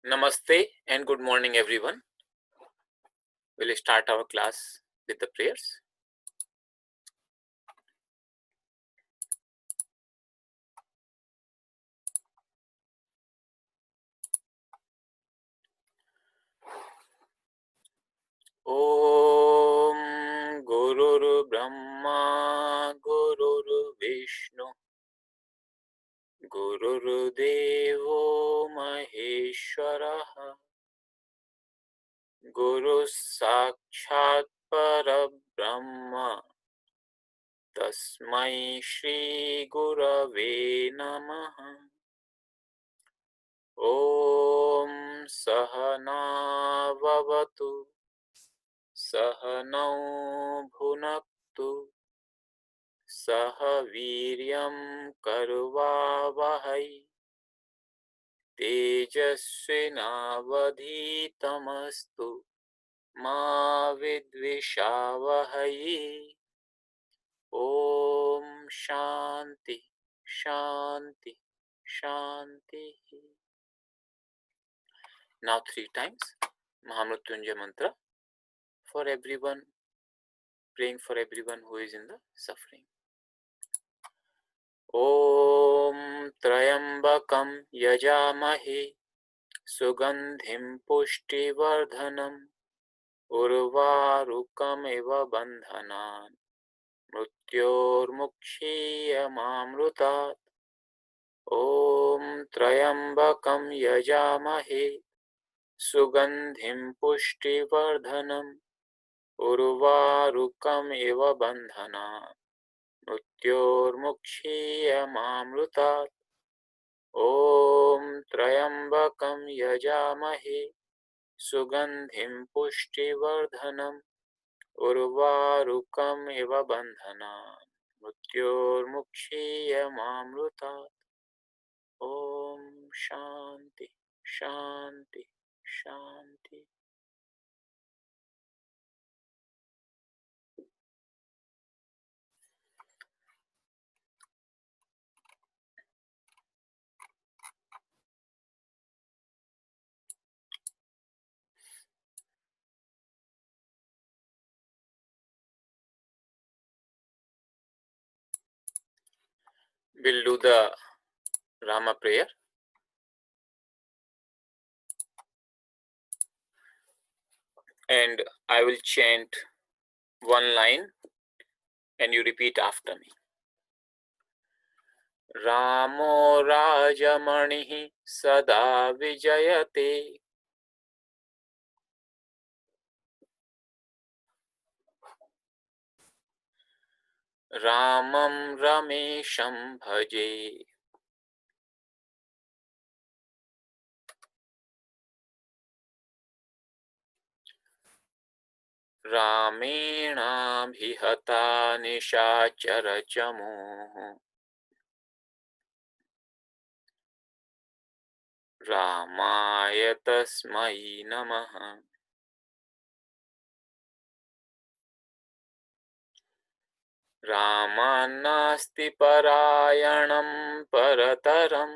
Namaste and good morning, everyone. We'll start our class with the prayers. Om Gurur Brahma Gurur Vishnu Gurur Devo Maheshwaraha Guru Sakshat Parabrahma Tasmai Shri Gurave Namaha Om Sahana Vavatu Sahanau Bhunaktu Saha Viryam Karvavahai Tejasvinavadhitamastu Ma Vidvishavahai Om Shanti Shanti Shanti. Now 3 times Mahamrutyunjaya mantra for everyone, praying for everyone who is in the suffering. Om Trayambakam Yajamahe Sugandhim Pushtivardhanam Urvarukam Eva Bandhanan Mrutyurmukshiyamamrutat. Om Trayambakam Yajamahe Sugandhim Pushtivardhanam Urvarukam Eva Bandhanan Mrutyurmukshiyamamrutat. Om Trayambakam Yajamahe Sugandhim Pushtivardhanam Urvarukam Eva Bandhanan Mrutyurmukshiyamamrutat. Om Shanti Shanti Shanti. We'll do the Rama prayer. And I will chant one line and you repeat after me. Ramo Rajamanihi Sada Vijayate Ramam Ramesham Bhaje Ramena Bhihata Nishachara Chamu Ramaya Tasmai Namaha. Ramanasti Parayanam Parataram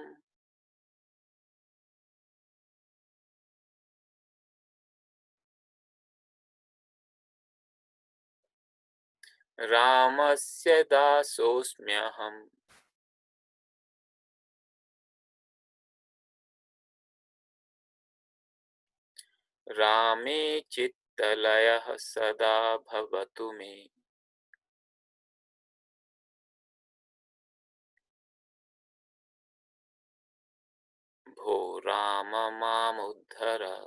Ramasya Dasosmyaham. Rame Chittalayah Sada Bhavatu Me. Bho Rama Mamuddhara.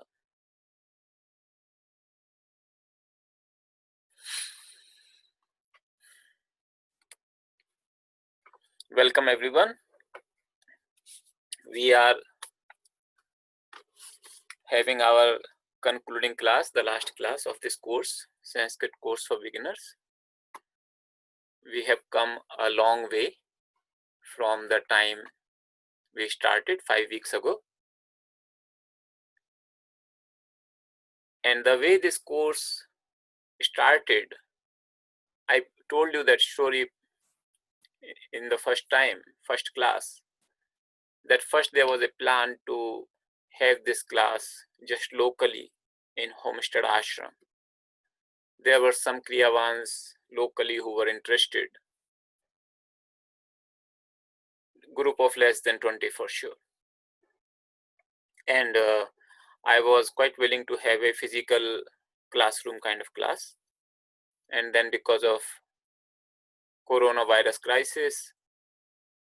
Welcome everyone. We are having our concluding class, the last class of this course, Sanskrit Course for Beginners. We have come a long way from the time we started 5 weeks ago. And the way this course started, I told you that story in the first class, that first there was a plan to have this class just locally in Homestead Ashram. There were some Kriyavans locally who were interested. Group of less than 20 for sure. And I was quite willing to have a physical classroom kind of class. And then because of coronavirus crisis,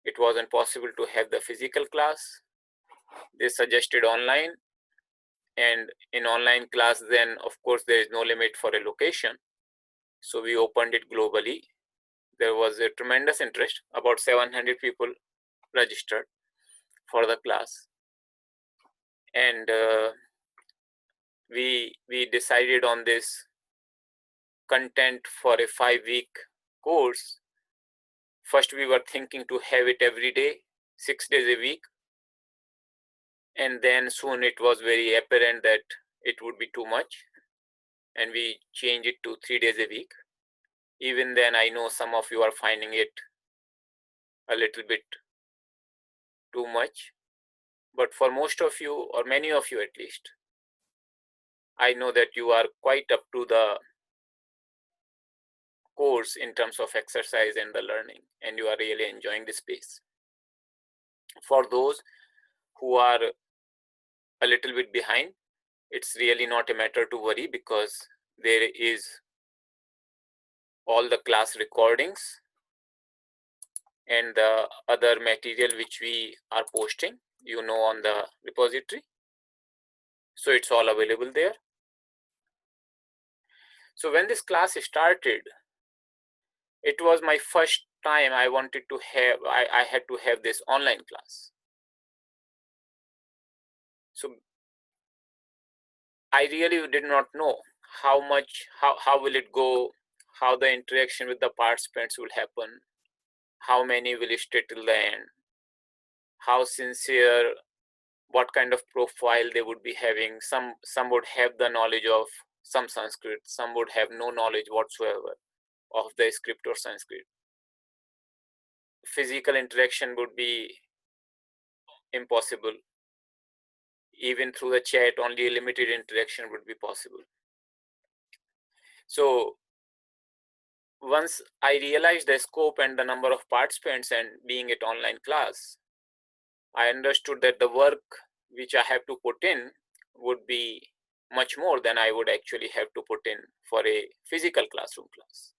it wasn't possible to have the physical class. They suggested online. And in online class, then of course there is no limit for a location. So we opened it globally. There was a tremendous interest. About 700 people registered for the class. And we decided on this content for a 5-week course. First, we were thinking to have it every day, 6 days a week. And then soon it was very apparent that it would be too much. And we changed it to 3 days a week. Even then, I know some of you are finding it a little bit too much. But for most of you, or many of you at least, I know that you are quite up to the course in terms of exercise and the learning, and you are really enjoying the space. For those who are a little bit behind, it's really not a matter to worry, because there is all the class recordings and the other material which we are posting, on the repository. So it's all available there. So when this class started, it was my first time I wanted to have, I had to have this online class. So I really did not know how will it go, how the interaction with the participants will happen, how many will stay till the end, how sincere, what kind of profile they would be having. Some would have the knowledge of some Sanskrit, some would have no knowledge whatsoever of the script or Sanskrit. Physical interaction would be impossible. Even through the chat, only a limited interaction would be possible. So once I realized the scope and the number of participants and being it online class, I understood that the work which I have to put in would be much more than I would actually have to put in for a physical classroom class.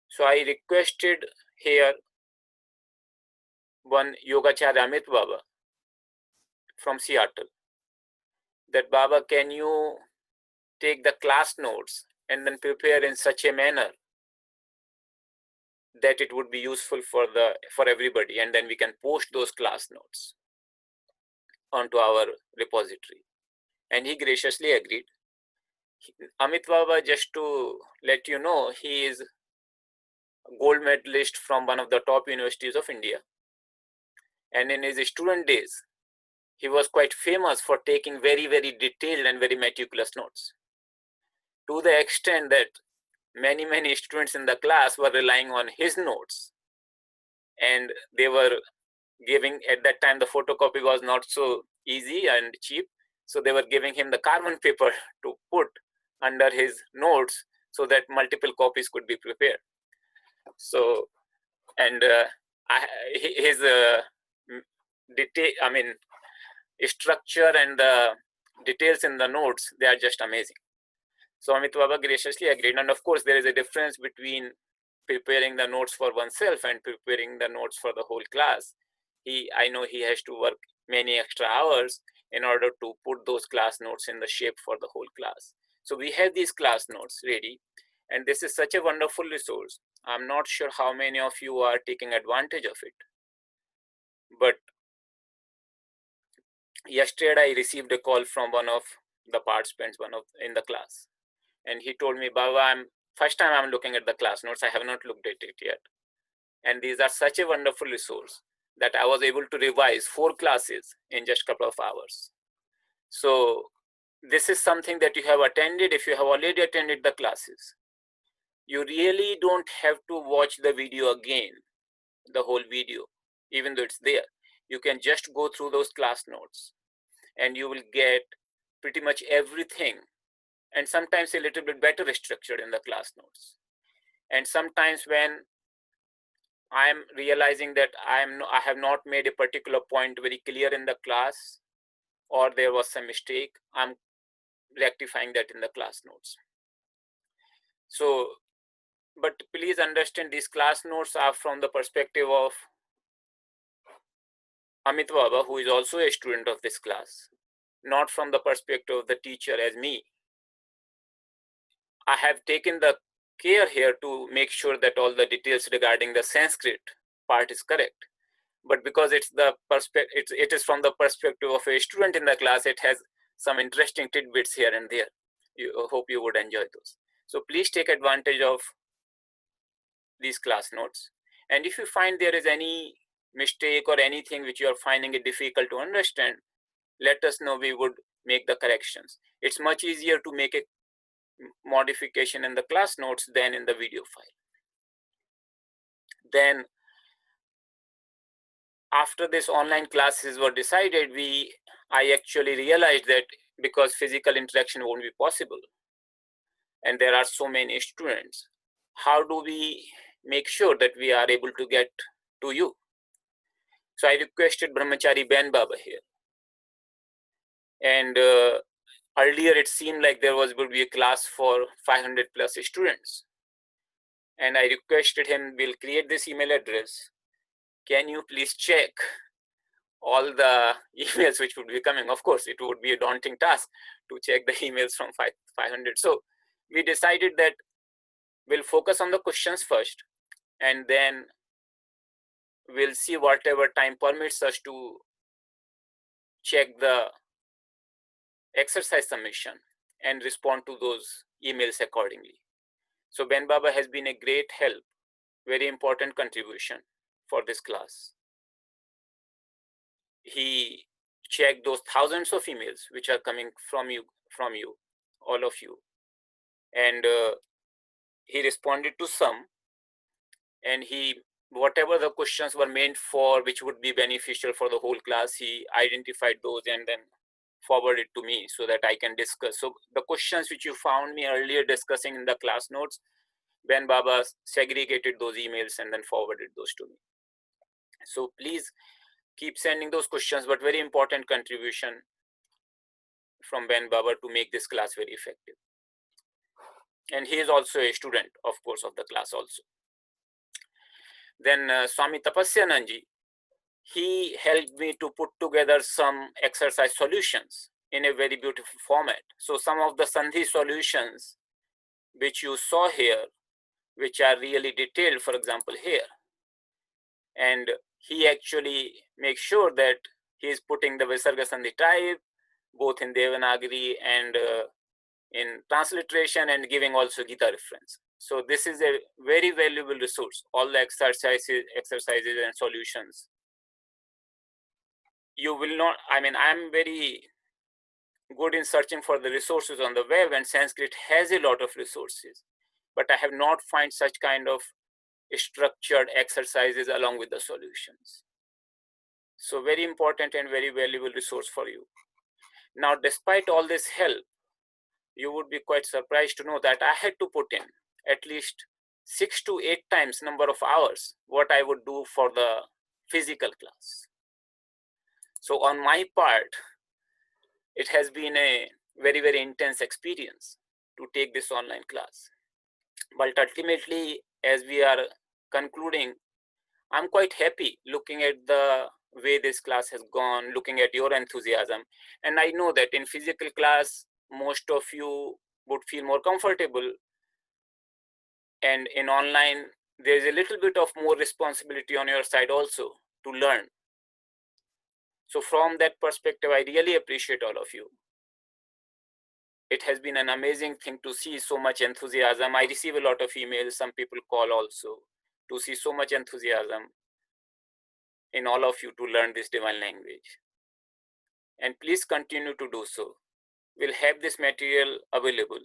So I requested here one Yogacharya Amit Baba from Seattle, that Baba, can you take the class notes and then prepare in such a manner that it would be useful for everybody, and then we can post those class notes onto our repository. And he graciously agreed. Amit Baba, just to let you know, he is a gold medalist from one of the top universities of India. And in his student days, he was quite famous for taking very, very detailed and very meticulous notes, to the extent that many students in the class were relying on his notes. And they were giving, at that time, the photocopy was not so easy and cheap. So they were giving him the carbon paper to put under his notes so that multiple copies could be prepared. So, and his structure and the details in the notes, they are just amazing. So Amit Baba graciously agreed. And of course, there is a difference between preparing the notes for oneself and preparing the notes for the whole class. I know he has to work many extra hours in order to put those class notes in the shape for the whole class. So we have these class notes ready, and this is such a wonderful resource. I'm not sure how many of you are taking advantage of it. But yesterday I received a call from one of the participants, in the class. And he told me, Baba, first time I'm looking at the class notes. I have not looked at it yet. And these are such a wonderful resource that I was able to revise 4 classes in just a couple of hours. So this is something that you have attended. If you have already attended the classes, you really don't have to watch the video again, the whole video, even though it's there. You can just go through those class notes. and you will get pretty much everything, and sometimes a little bit better structured in the class notes. And sometimes when I'm realizing that I have not made a particular point very clear in the class, or there was some mistake, I'm rectifying that in the class notes. So, but please understand, these class notes are from the perspective of Amit Baba, who is also a student of this class, not from the perspective of the teacher as me. I have taken the care here to make sure that all the details regarding the Sanskrit part is correct. But because it's the it is from the perspective of a student in the class, it has some interesting tidbits here and there. I hope you would enjoy those. So please take advantage of these class notes. And if you find there is any mistake or anything which you are finding it difficult to understand, let us know, we would make the corrections. It's much easier to make a modification in the class notes than in the video file. Then after this online classes were decided, I actually realized that because physical interaction won't be possible and there are so many students, how do we make sure that we are able to get to you? So I requested Brahmachari Ben Baba here. And earlier it seemed like there would be a class for 500 plus students. And I requested him, we'll create this email address. Can you please check all the emails which would be coming? Of course, it would be a daunting task to check the emails from 500. So we decided that we'll focus on the questions first, and then we'll see whatever time permits us to check the exercise submission and respond to those emails accordingly. So Ben Baba has been a great help, very important contribution for this class. He checked those thousands of emails which are coming from you, all of you, and he responded to some, and whatever the questions were meant for, which would be beneficial for the whole class, he identified those and then forwarded to me so that I can discuss. So the questions which you found me earlier discussing in the class notes, Ben Baba segregated those emails and then forwarded those to me. So please keep sending those questions, but very important contribution from Ben Baba to make this class very effective. And he is also a student, of course, of the class also. Then Swami Tapasyananji, he helped me to put together some exercise solutions in a very beautiful format. So some of the Sandhi solutions which you saw here, which are really detailed, for example, here. And he actually makes sure that he is putting the Visarga Sandhi type, both in Devanagari and in transliteration, and giving also Gita reference. So this is a very valuable resource, all the exercises and solutions. You will not, I'm very good in searching for the resources on the web, and Sanskrit has a lot of resources, but I have not found such kind of structured exercises along with the solutions. So very important and very valuable resource for you. Now, despite all this help, you would be quite surprised to know that I had to put in at least 6 to 8 times number of hours what I would do for the physical class. So on my part, it has been a very, very intense experience to take this online class. But ultimately, as we are concluding, I'm quite happy looking at the way this class has gone, looking at your enthusiasm. And I know that in physical class, most of you would feel more comfortable. And in online, there's a little bit of more responsibility on your side also to learn. So from that perspective, I really appreciate all of you. It has been an amazing thing to see so much enthusiasm. I receive a lot of emails, some people call also, to see so much enthusiasm in all of you to learn this divine language. And please continue to do so. We'll have this material available.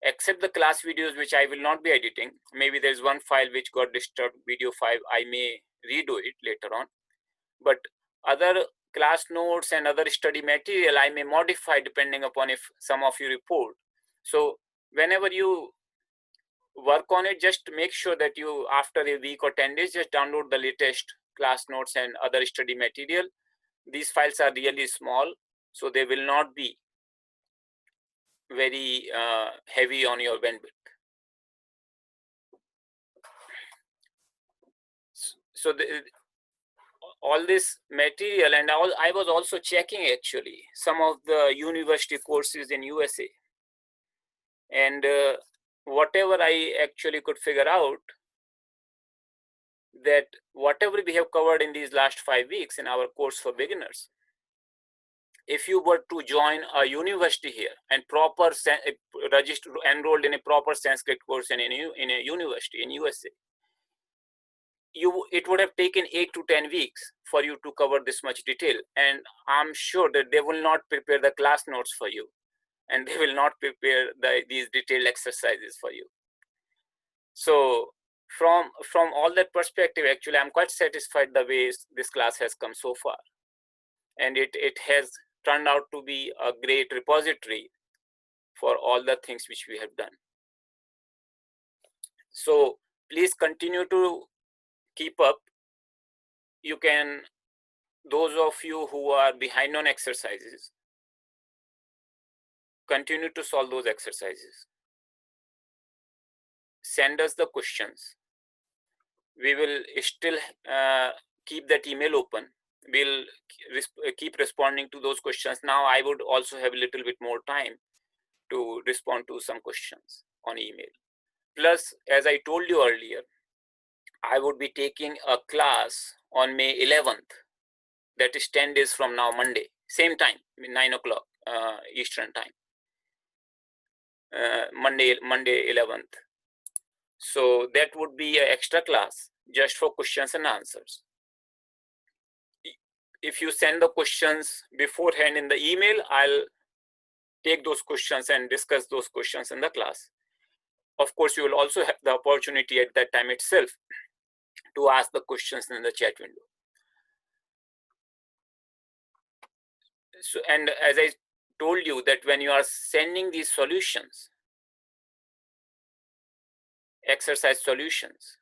Except the class videos, which I will not be editing. Maybe there's one file which got disturbed, video 5. I may redo it later on. But other class notes and other study material, I may modify depending upon if some of you report. So whenever you work on it, just make sure that you, after a week or 10 days, just download the latest class notes and other study material. These files are really small, so they will not be very heavy on your bandwidth. So all this material, and I was also checking actually some of the university courses in USA, and whatever I actually could figure out, that whatever we have covered in these last 5 weeks in our course for beginners, if you were to join a university here and register, enrolled in a proper Sanskrit course in a university in USA, it would have taken 8 to 10 weeks for you to cover this much detail. And I'm sure that they will not prepare the class notes for you, and they will not prepare these detailed exercises for you. So from all that perspective, actually, I'm quite satisfied the way this class has come so far. And it has turned out to be a great repository for all the things which we have done. So please continue to keep up. You can, those of you who are behind on exercises, continue to solve those exercises. Send us the questions. We will still keep that email open. We'll keep responding to those questions. Now I would also have a little bit more time to respond to some questions on email. Plus, as I told you earlier, I would be taking a class on May 11th. That is 10 days from now, Monday, same time, 9 o'clock Eastern time. Monday 11th. So that would be an extra class just for questions and answers. If you send the questions beforehand in the email, I'll take those questions and discuss those questions in the class. Of course, you will also have the opportunity at that time itself to ask the questions in the chat window. So, and as I told you, that when you are sending these solutions, exercise solutions,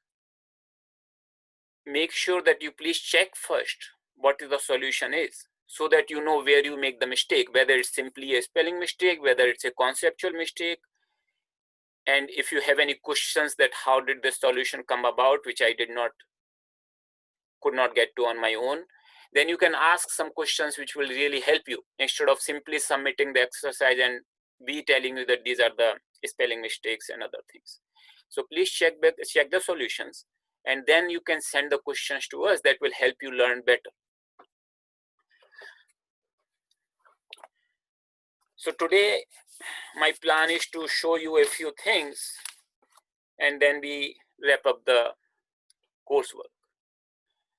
make sure that you please check first what the solution is, so that you know where you make the mistake, whether it's simply a spelling mistake, whether it's a conceptual mistake. And if you have any questions that how did the solution come about, which I could not get to on my own, then you can ask some questions which will really help you, instead of simply submitting the exercise and be telling you that these are the spelling mistakes and other things. So please check the solutions, and then you can send the questions to us. That will help you learn better. So today, my plan is to show you a few things, and then we wrap up the coursework.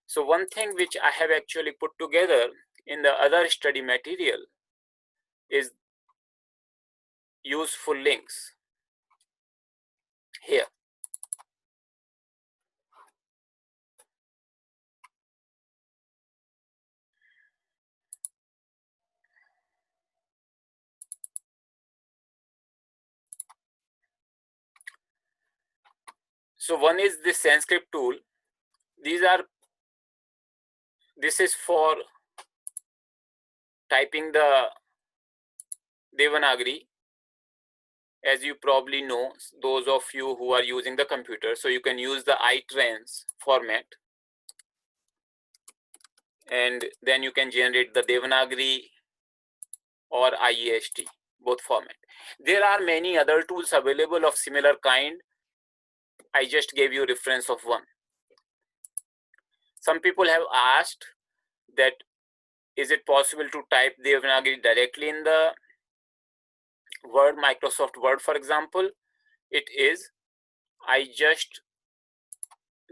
So one thing which I have actually put together in the other study material is useful links here. So one is the Sanskrit tool. This is for typing the Devanagari, as you probably know, those of you who are using the computer. So you can use the iTrans format, and then you can generate the Devanagari or IEST, both format. There are many other tools available of similar kind. I just gave you reference of one. Some people have asked that, is it possible to type Devanagari directly in the Word, Microsoft Word, for example? It is.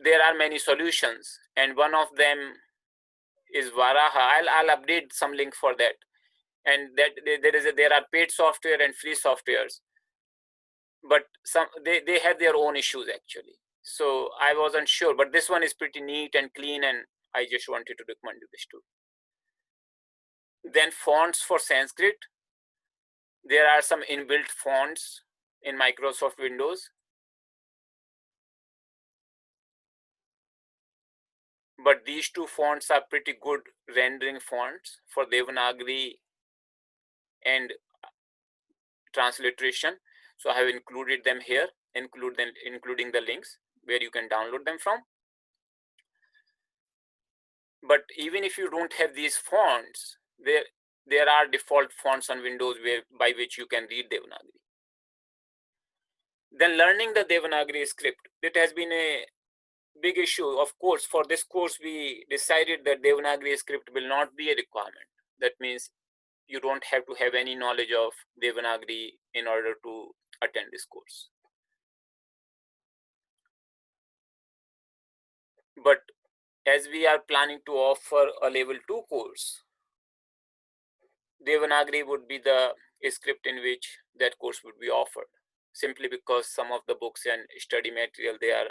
There are many solutions, and one of them is Varaha. I'll update some link for that. And that there are paid software and free softwares, but they have their own issues actually. So I wasn't sure, but this one is pretty neat and clean, and I just wanted to recommend you this tool. Then fonts for Sanskrit. There are some inbuilt fonts in Microsoft Windows. But these two fonts are pretty good rendering fonts for Devanagari and transliteration. So I have included them here, including the links where you can download them from. But even if you don't have these fonts, there are default fonts on Windows by which you can read Devanagari. Then learning the Devanagari script, it has been a big issue. Of course, for this course, we decided that Devanagari script will not be a requirement. That means you don't have to have any knowledge of Devanagari in order to attend this course. But as we are planning to offer a level 2 course, Devanagari would be the script in which that course would be offered, simply because some of the books and study material, they are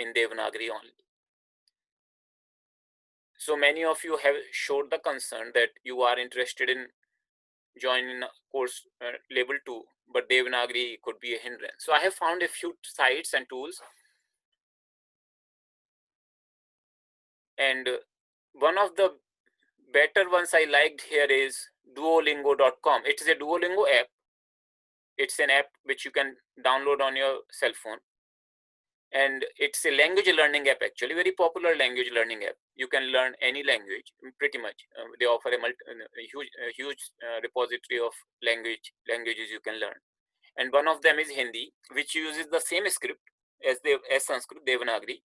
in Devanagari only. So many of you have showed the concern that you are interested in joining a course level 2, but Devanagari could be a hindrance. So I have found a few sites and tools. And one of the better ones I liked here is duolingo.com. It is a Duolingo app. It's an app which you can download on your cell phone. And it's a language learning app, actually, very popular language learning app. You can learn any language, pretty much. They offer a huge repository of languages you can learn. And one of them is Hindi, which uses the same script as Sanskrit, Devanagari.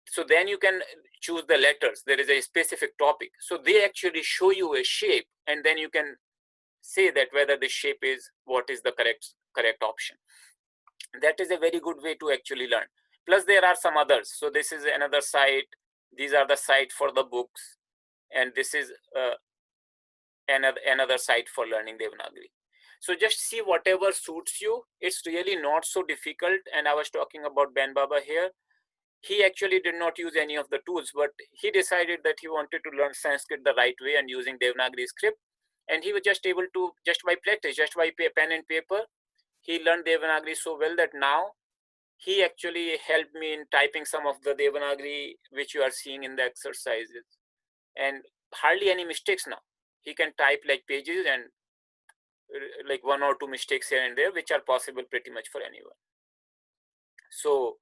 So then you can choose the letters. There is a specific topic. So they actually show you a shape, and then you can say that whether the shape is what is the correct option. That is a very good way to actually learn. Plus there are some others. So this is another site. These are the site for the books, and this is another site for learning Devanagari. So just see whatever suits you. It's really not so difficult. And I was talking about Ben Baba here. He actually did not use any of the tools, but he decided that he wanted to learn Sanskrit the right way and using Devanagari script. And he was just able to, just by practice, just by pen and paper, he learned Devanagari so well that now he actually helped me in typing some of the Devanagari which you are seeing in the exercises. And hardly any mistakes now. He can type like pages and like 1 or 2 mistakes here and there, which are possible pretty much for anyone. So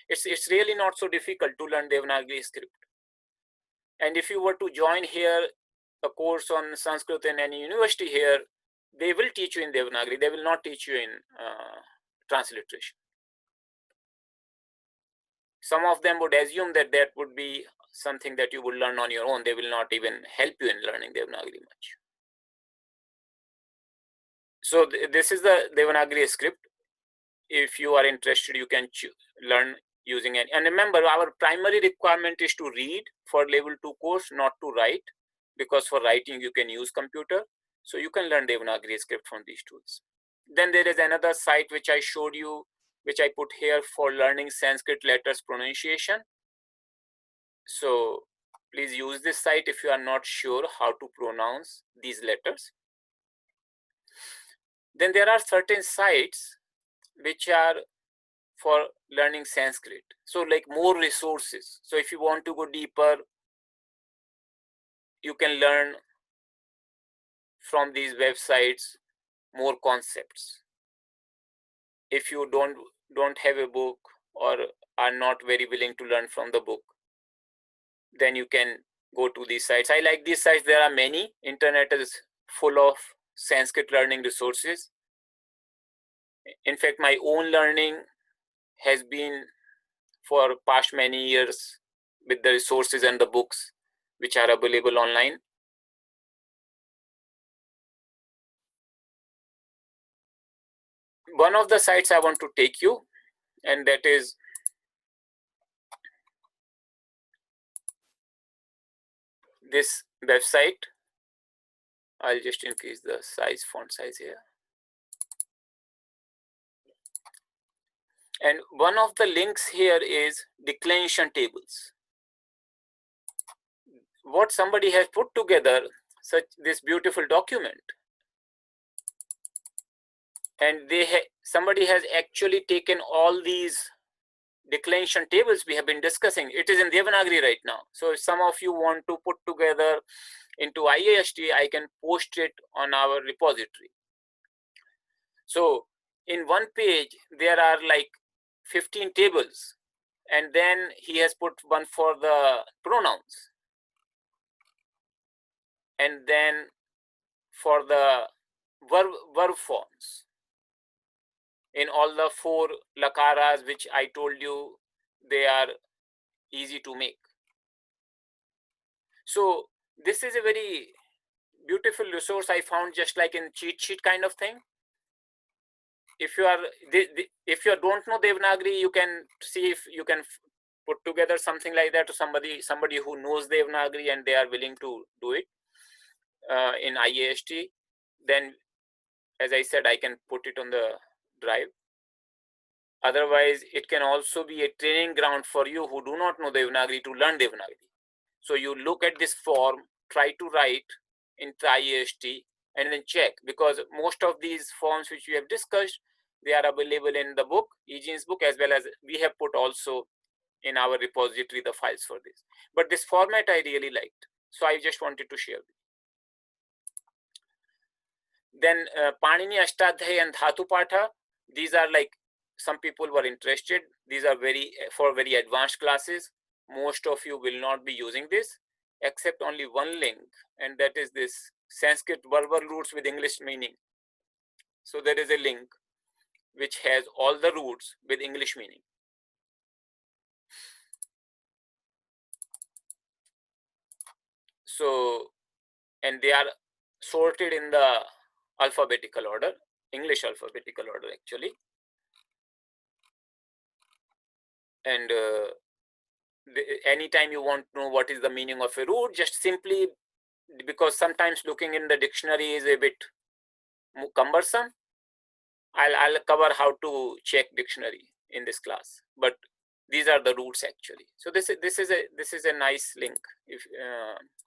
it's really not so difficult to learn Devanagari script. And if you were to join here a course on Sanskrit in any university here, they will teach you in Devanagari. They will not teach you in transliteration. Some of them would assume that that would be something that you would learn on your own. They will not even help you in learning Devanagari much. So this is the Devanagari script. If you are interested, you can learn using it. And remember, our primary requirement is to read for level 2 course, not to write, because for writing you can use computer. So you can learn Devanagari script from these tools. Then there is another site which I showed you, which I put here for learning Sanskrit letters pronunciation. So please use this site if you are not sure how to pronounce these letters. Then there are certain sites which are for learning Sanskrit. So like more resources. So if you want to go deeper, you can learn from these websites more concepts. If you don't have a book or are not very willing to learn from the book, then you can go to these sites. I like these sites. There are many. Internet is full of Sanskrit learning resources. In fact, my own learning has been for past many years with the resources and the books which are available online. One of the sites I want to take you, and that is this website. I'll just increase the font size here. And one of the links here is declension tables. What somebody has put together this beautiful document, and somebody has actually taken all these declension tables we have been discussing. It is in Devanagari right now. So if some of you want to put together into IAST, I can post it on our repository. So in one page, there are like 15 tables, and then he has put one for the pronouns, and then for the verb forms in all the 4 lakaras, which I told you they are easy to make. So this is a very beautiful resource I found, just like in cheat sheet kind of thing. If you don't know Devanagari, you can see if you can put together something like that to somebody who knows Devanagari and they are willing to do it in IAST. Then, as I said, I can put it on the drive. Otherwise, it can also be a training ground for you who do not know Devanagari to learn Devanagari. So you look at this form, try to write in IAST, and then check, because most of these forms which we have discussed, they are available in the book, Egenes book, as well as we have put also in our repository the files for this. But this format I really liked, so I just wanted to share. Then Panini Ashtadhyayi and Dhatu Patha, these are like, some people were interested. These are for very advanced classes. Most of you will not be using this, except only one link, and that is this Sanskrit verbal roots with English meaning. So there is a link which has all the roots with English meaning. So, and they are sorted in the alphabetical order, English alphabetical order actually. And anytime you want to know what is the meaning of a root, just simply, because sometimes looking in the dictionary is a bit cumbersome, I'll cover how to check dictionary in this class, but these are the roots actually. So this is a nice link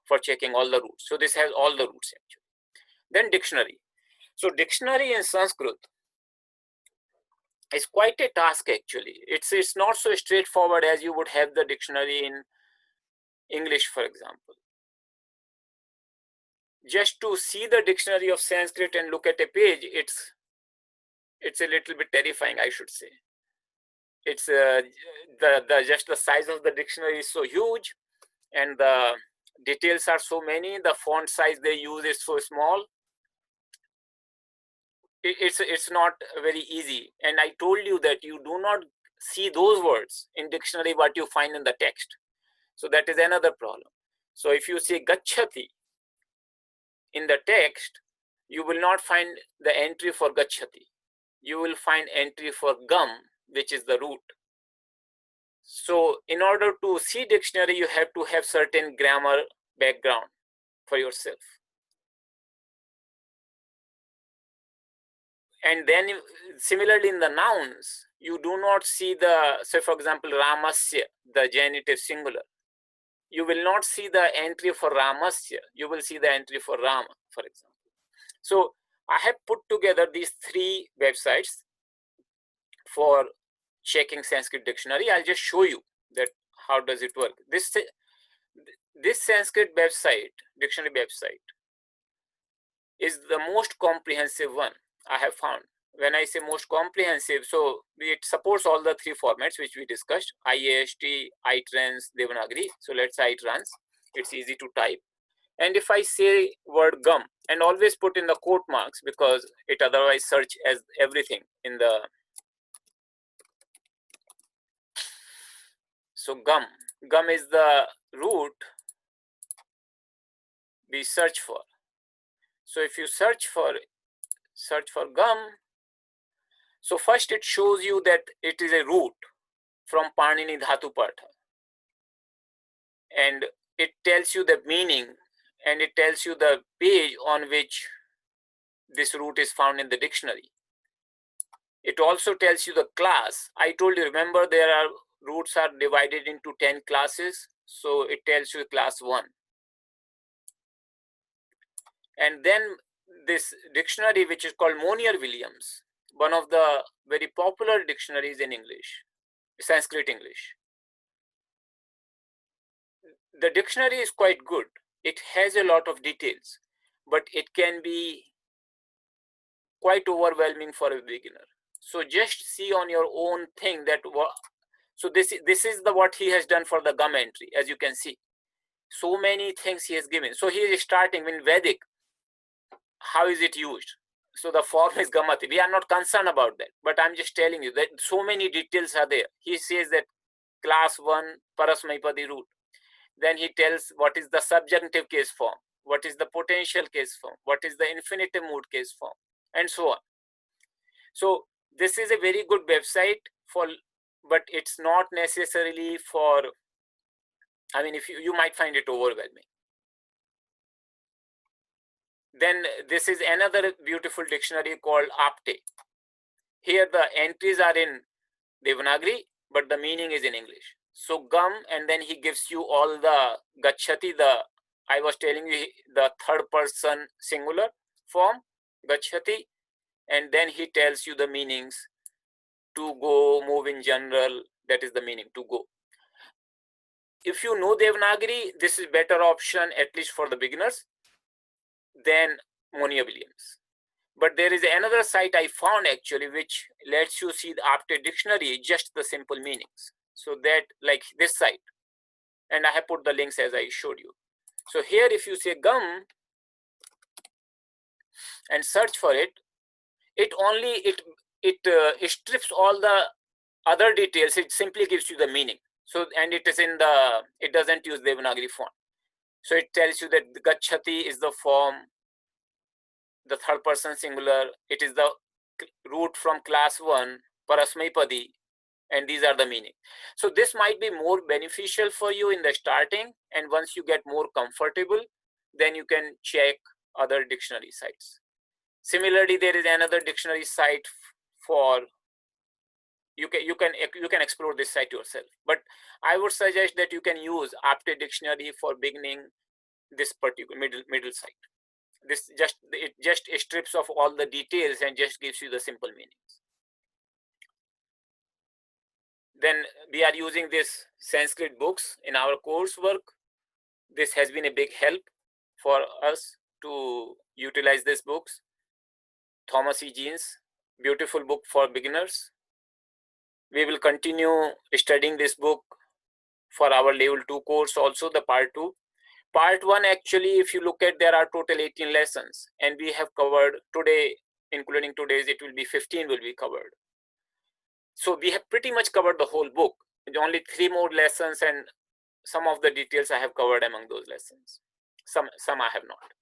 for checking all the roots. So this has all the roots actually. Then dictionary. So dictionary in Sanskrit is quite a task actually. It's not so straightforward as you would have the dictionary in English, for example. Just to see the dictionary of Sanskrit and look at a page, it's a little bit terrifying, I should say. It's just the size of the dictionary is so huge, and the details are so many. The font size they use is so small. It's not very easy. And I told you that you do not see those words in dictionary what you find in the text. So that is another problem. So if you say gacchati in the text, you will not find the entry for gacchati. You will find entry for gum, which is the root. So in order to see dictionary, you have to have certain grammar background for yourself. And then similarly in the nouns, you do not see the, say for example, Ramasya, the genitive singular. You will not see the entry for Ramasya. You will see the entry for Rama, for example. So I have put together these 3 websites for checking Sanskrit dictionary. I'll just show you that how does it work. This Sanskrit website, dictionary website, is the most comprehensive one I have found. When I say most comprehensive, so it supports all the 3 formats which we discussed: IAST, iTrans, Devanagari. So let's say iTrans. It's easy to type. And if I say word gum, and always put in the quote marks, because it otherwise search as everything in the. So gum is the root we search for. So if you search for gum, so first it shows you that it is a root from Panini Dhatu Patha, and it tells you the meaning, and it tells you the page on which this root is found in the dictionary. It also tells you the class. I told you, remember, roots are divided into 10 classes. So it tells you class 1. And then this dictionary, which is called Monier-Williams, one of the very popular dictionaries in English, Sanskrit English. The dictionary is quite good. It has a lot of details, but it can be quite overwhelming for a beginner. So just see on your own thing that so this is the what he has done for the gum entry, as you can see. So many things he has given. So he is starting in Vedic. How is it used? So the form is gamati. We are not concerned about that, but I'm just telling you that so many details are there. He says that class 1 parasmaipadi root. Then he tells what is the subjunctive case form, what is the potential case form, what is the infinitive mood case form, and so on. So this is a very good website for, but it's not necessarily for, I mean, if you might find it overwhelming. Then this is another beautiful dictionary called Apte. Here the entries are in Devanagari, but the meaning is in English. So gum, and then he gives you all the gachati, I was telling you the third person singular form, gachati, and then he tells you the meanings: to go, move in general, that is the meaning, to go. If you know Devanagari, this is better option, at least for the beginners, than Monier-Williams. But there is another site I found actually which lets you see the Apte dictionary, just the simple meanings. So that, like this site, and I have put the links as I showed you. So here if you say gum and search for it, it strips all the other details. It simply gives you the meaning. So, and it is in the, it doesn't use Devanagari font. So it tells you that gachati is the form, the third person singular. It is the root from class 1, parasmaipadi, and these are the meaning. So this might be more beneficial for you in the starting, and once you get more comfortable, then you can check other dictionary sites. Similarly, there is another dictionary site for, you can explore this site yourself, but I would suggest that you can use Apte dictionary for beginning this particular middle site. This just strips off all the details and just gives you the simple meanings. Then we are using this Sanskrit books in our coursework. This has been a big help for us to utilize these books. Thomas Egenes, beautiful book for beginners. We will continue studying this book for our level 2 course also, the part 2. Part 1, actually, if you look at, there are total 18 lessons, and we have covered today, including today's, it will be 15 will be covered. So we have pretty much covered the whole book. Only 3 more lessons, and some of the details I have covered among those lessons. Some I have not.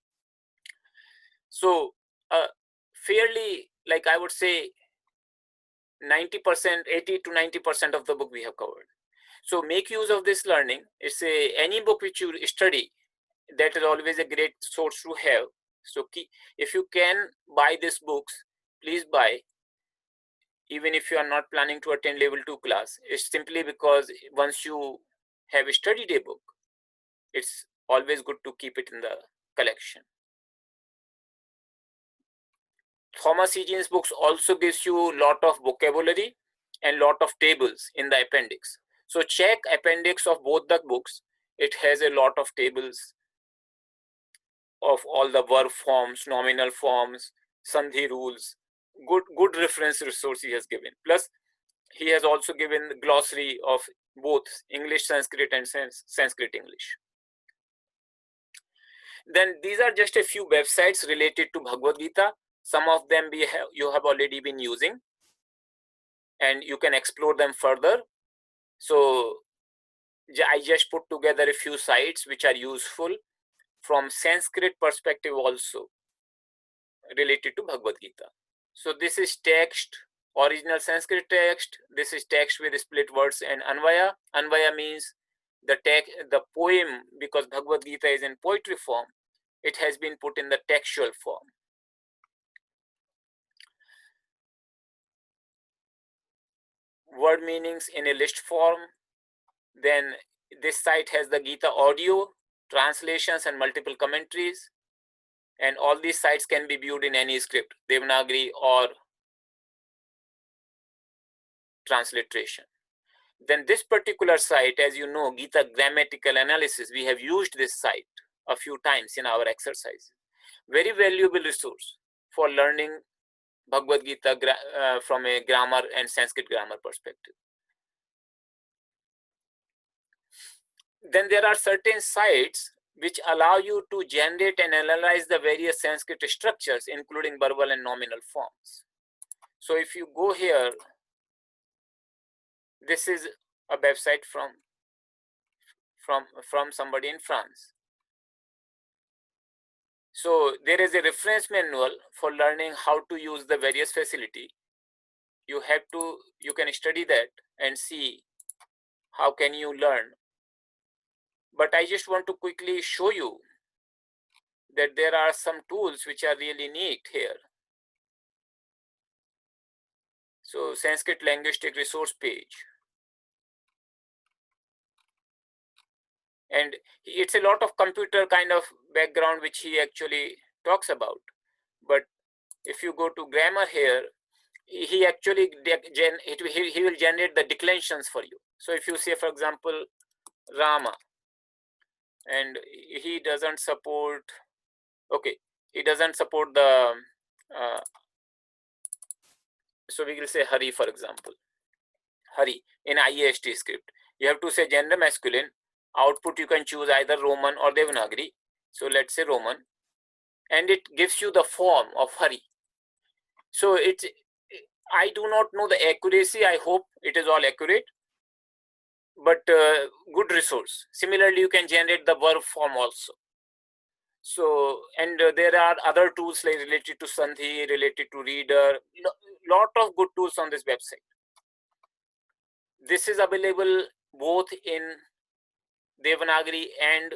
So fairly, like I would say, 90%, 80 to 90% of the book we have covered. So make use of this learning. It's any book which you study, that is always a great source to have. So if you can buy these books, please buy. Even if you are not planning to attend level 2 class, it's simply because once you have studied a book, it's always good to keep it in the collection. Thomas Egenes books also gives you a lot of vocabulary and lot of tables in the appendix. So check appendix of both the books. It has a lot of tables of all the verb forms, nominal forms, sandhi rules. Good reference resource he has given. Plus, he has also given glossary of both English Sanskrit and Sanskrit English. Then these are just a few websites related to Bhagavad Gita. Some of them you have already been using, and you can explore them further. So I just put together a few sites which are useful from Sanskrit perspective also related to Bhagavad Gita. So this is text, original Sanskrit text. This is text with split words and Anvaya. Anvaya means the poem, because Bhagavad Gita is in poetry form, it has been put in the textual form. Word meanings in a list form. Then this site has the Gita audio, translations and multiple commentaries. And all these sites can be viewed in any script, Devanagari or transliteration. Then this particular site, as you know, Gita grammatical analysis, we have used this site a few times in our exercise. Very valuable resource for learning Bhagavad Gita from a grammar and Sanskrit grammar perspective. Then there are certain sites which allow you to generate and analyze the various Sanskrit structures, including verbal and nominal forms. So if you go here, this is a website from somebody in France. So there is a reference manual for learning how to use the various facility. You can study that and see how can you learn. But I just want to quickly show you that there are some tools which are really neat here. So Sanskrit linguistic resource page. And it's a lot of computer kind of background which he actually talks about. But if you go to grammar here, he actually he will generate the declensions for you. So if you say, for example, Rama, and he doesn't support, okay, he doesn't support the, so we will say Hari, for example, Hari in IAST script. You have to say gender masculine. Output you can choose either Roman or Devanagari. So let's say Roman, and it gives you the form of Hari. So I do not know the accuracy. I hope it is all accurate, but good resource. Similarly, you can generate the verb form also. So, and there are other tools like related to Sandhi, related to reader, lot of good tools on this website. This is available both in Devanagari and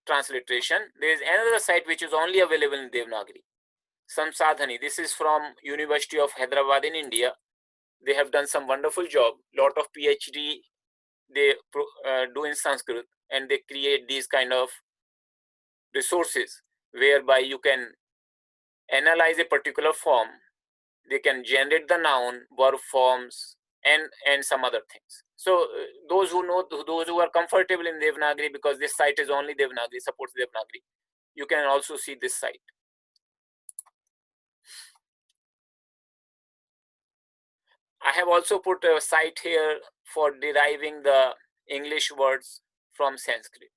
transliteration. There is another site which is only available in Devanagari, Samsadhani. This is from University of Hyderabad in India. They have done some wonderful job. Lot of PhD they do in Sanskrit, and they create these kind of resources whereby you can analyze a particular form. They can generate the noun, verb forms, and some other things. So those who are comfortable in Devanagari, because this site is only Devanagari, supports Devanagari, you can also see this site. I have also put a site here for deriving the English words from Sanskrit.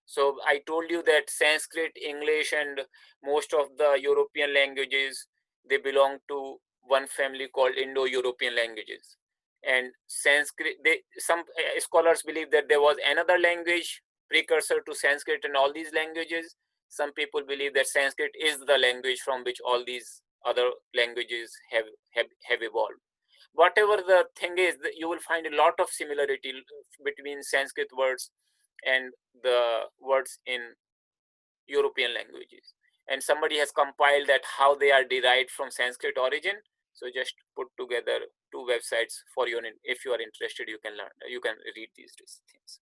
So I told you that Sanskrit, English, and most of the European languages, they belong to one family called Indo-European languages. And Sanskrit, some scholars believe that there was another language precursor to Sanskrit and all these languages. Some people believe that Sanskrit is the language from which all these other languages have evolved. Whatever the thing is, you will find a lot of similarity between Sanskrit words and the words in European languages. And somebody has compiled that how they are derived from Sanskrit origin. So just put together two websites for you. If you are interested, you can learn, you can read these things.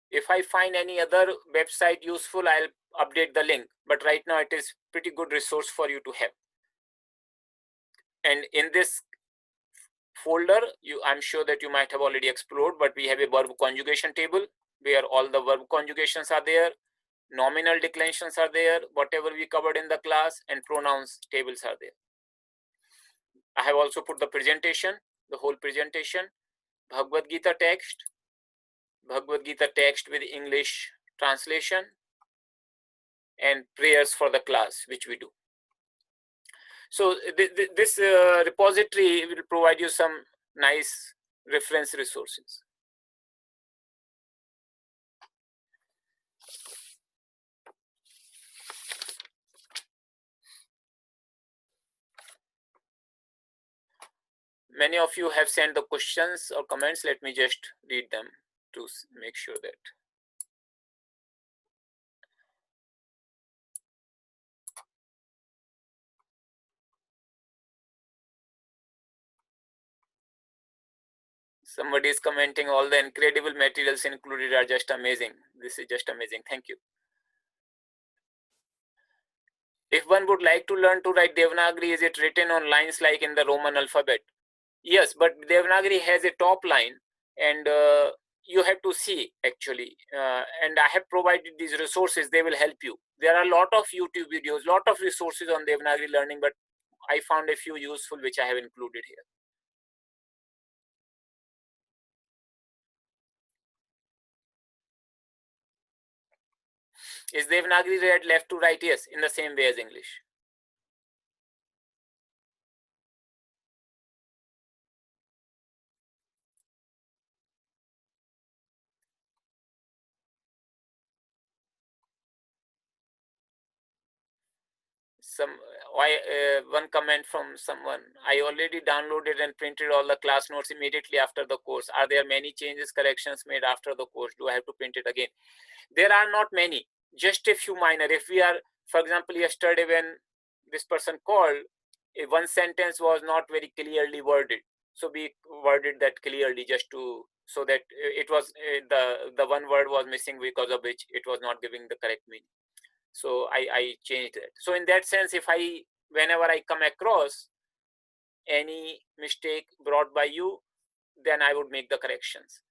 If I find any other website useful, I'll update the link. But right now it is pretty good resource for you to have. And in this folder, I'm sure that you might have already explored, but we have a verb conjugation table where all the verb conjugations are there, nominal declensions are there, whatever we covered in the class, and pronouns tables are there. I have also put the presentation, the whole presentation, Bhagavad Gita text with English translation, and prayers for the class, which we do. So this repository will provide you some nice reference resources. Many of you have sent the questions or comments. Let me just read them to make sure that. Somebody is commenting, all the incredible materials included are just amazing. This is just amazing. Thank you. If one would like to learn to write Devanagari, is it written on lines like in the Roman alphabet? Yes, but Devanagari has a top line, and you have to see actually. And I have provided these resources, they will help you. There are a lot of YouTube videos, lot of resources on Devanagari learning, but I found a few useful which I have included here. Is Devanagari read left to right? Yes, in the same way as English. One comment from someone: I already downloaded and printed all the class notes immediately after the course. Are there many changes, corrections made after the course? Do I have to print it again? There are not many, just a few minor. If we are, for example, yesterday when this person called, one sentence was not very clearly worded, so we worded that clearly just to, so that it was the one word was missing, because of which it was not giving the correct meaning. So I changed it. So in that sense, if whenever I come across any mistake brought by you, then I would make the corrections.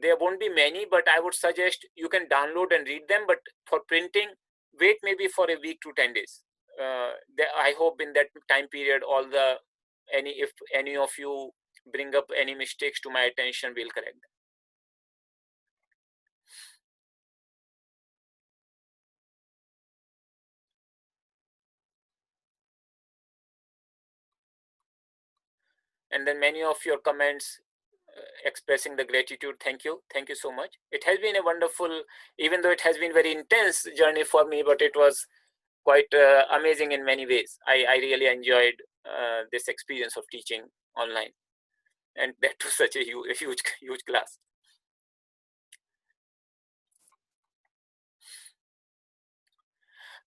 There won't be many, but I would suggest you can download and read them, but for printing, wait maybe for a week to 10 days. I hope in that time period, if any of you bring up any mistakes to my attention, we'll correct them. And then many of your comments expressing the gratitude. Thank you so much. It has been a wonderful, even though it has been very intense journey for me, but it was quite amazing in many ways. I really enjoyed this experience of teaching online, and that to such a huge class.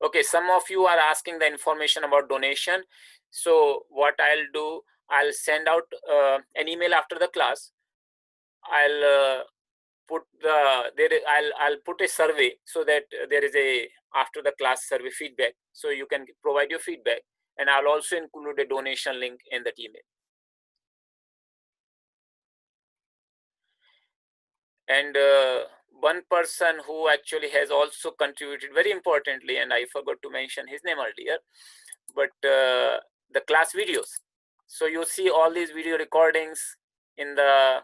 Okay, some of you are asking the information about donation. So what I'll do, I'll send out an email after the class. I'll I'll put a survey, so that there is a after the class survey feedback, so you can provide your feedback, and I'll also include a donation link in that email. And one person who actually has also contributed very importantly, and I forgot to mention his name earlier, but the class videos. So you see all these video recordings in the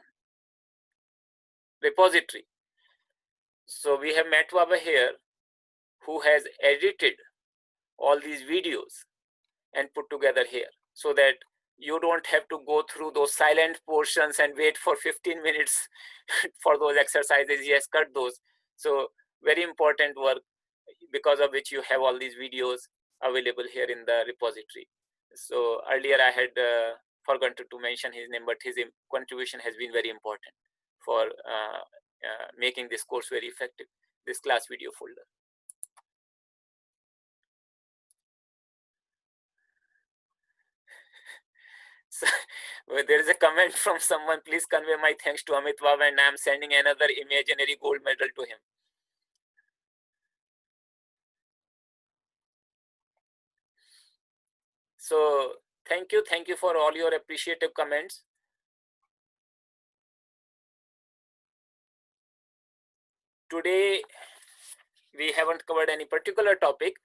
repository. So we have Matt Baba here, who has edited all these videos and put together here, so that you don't have to go through those silent portions and wait for 15 minutes for those exercises. He has cut those. So very important work, because of which you have all these videos available here in the repository. So earlier I had forgotten to mention his name, but his contribution has been very important for making this course very effective, this class video folder. So, there is a comment from someone: please convey my thanks to Amit Baba, and I am sending another imaginary gold medal to him. So thank you for all your appreciative comments. Today we haven't covered any particular topic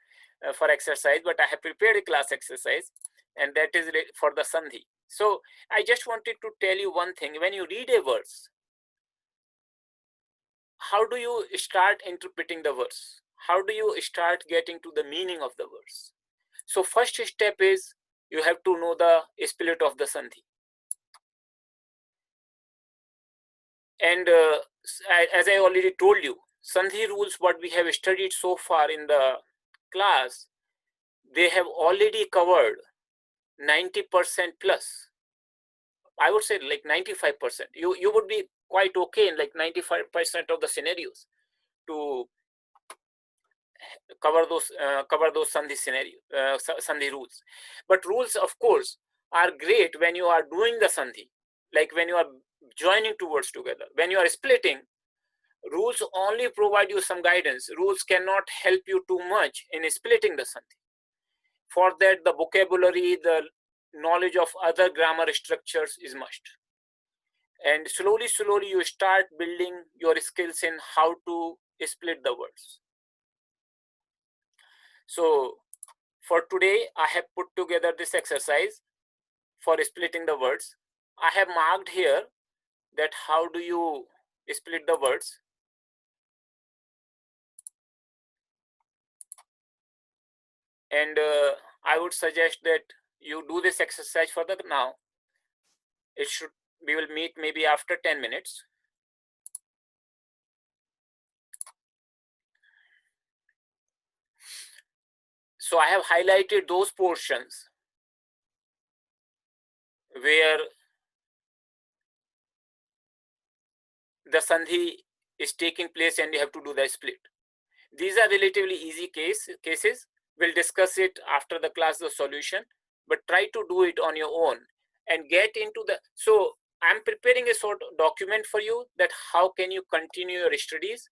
for exercise, but I have prepared a class exercise, and that is for the Sandhi. So I just wanted to tell you one thing: when you read a verse, how do you start interpreting the verse? How do you start getting to the meaning of the verse? So first step is you have to know the spirit of the Sandhi. And as I already told you, Sandhi rules, what we have studied so far in the class, they have already covered 90% plus. I would say like 95%. You would be quite okay in like 95% of the scenarios to cover those Sandhi Sandhi rules. But rules, of course, are great when you are doing the Sandhi, like when you are joining two words together. When you are splitting, rules only provide you some guidance. Rules cannot help you too much in splitting the sandhi. For that, the vocabulary, the knowledge of other grammar structures is must. And slowly, slowly, you start building your skills in how to split the words. So for today, I have put together this exercise for splitting the words. I have marked here that how do you split the words. And I would suggest that you do this exercise for the now. We will meet maybe after 10 minutes. So I have highlighted those portions where the sandhi is taking place and you have to do the split. These are relatively easy cases. We'll discuss it after the class, the solution, but try to do it on your own and get into the, so I'm preparing a sort of document for you that how can you continue your studies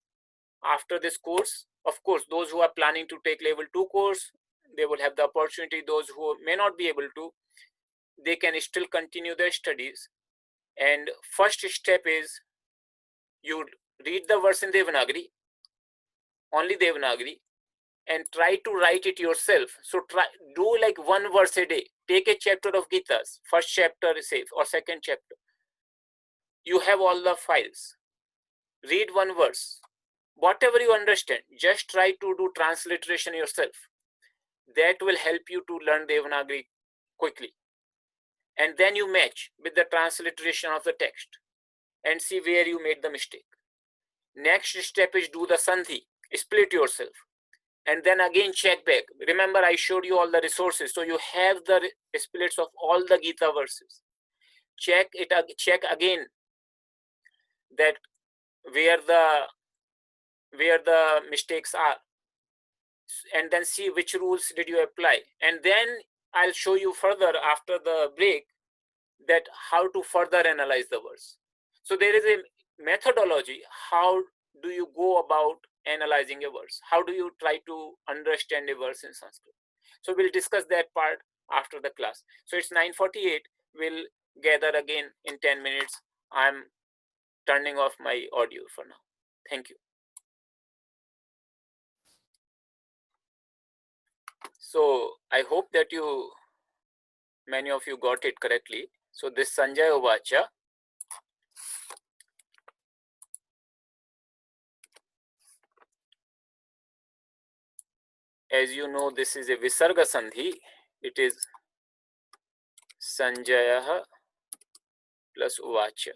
after this course. Of course, those who are planning to take level 2 course, they will have the opportunity. Those who may not be able to, they can still continue their studies. And first step is you read the verse in Devanagari, only Devanagari, and try to write it yourself. So do like one verse a day. Take a chapter of Gita's, first chapter say, or second chapter. You have all the files. Read one verse. Whatever you understand, just try to do transliteration yourself. That will help you to learn Devanagari quickly. And then you match with the transliteration of the text and see where you made the mistake. Next step is do the sandhi, split yourself. And then again check back. Remember, I showed you all the resources. So you have the splits of all the Gita verses. Check again that where the mistakes are. And then see which rules did you apply. And then I'll show you further after the break that how to further analyze the verse. So there is a methodology. How do you go about analyzing a verse? How do you try to understand a verse in Sanskrit? So we'll discuss that part after the class. So it's 9:48. We'll gather again in 10 minutes. I'm turning off my audio for now. Thank you. So I hope that many of you got it correctly. So this Sanjay Uvacha, as you know, this is a Visarga Sandhi. It is Sanjayah plus Uvacha.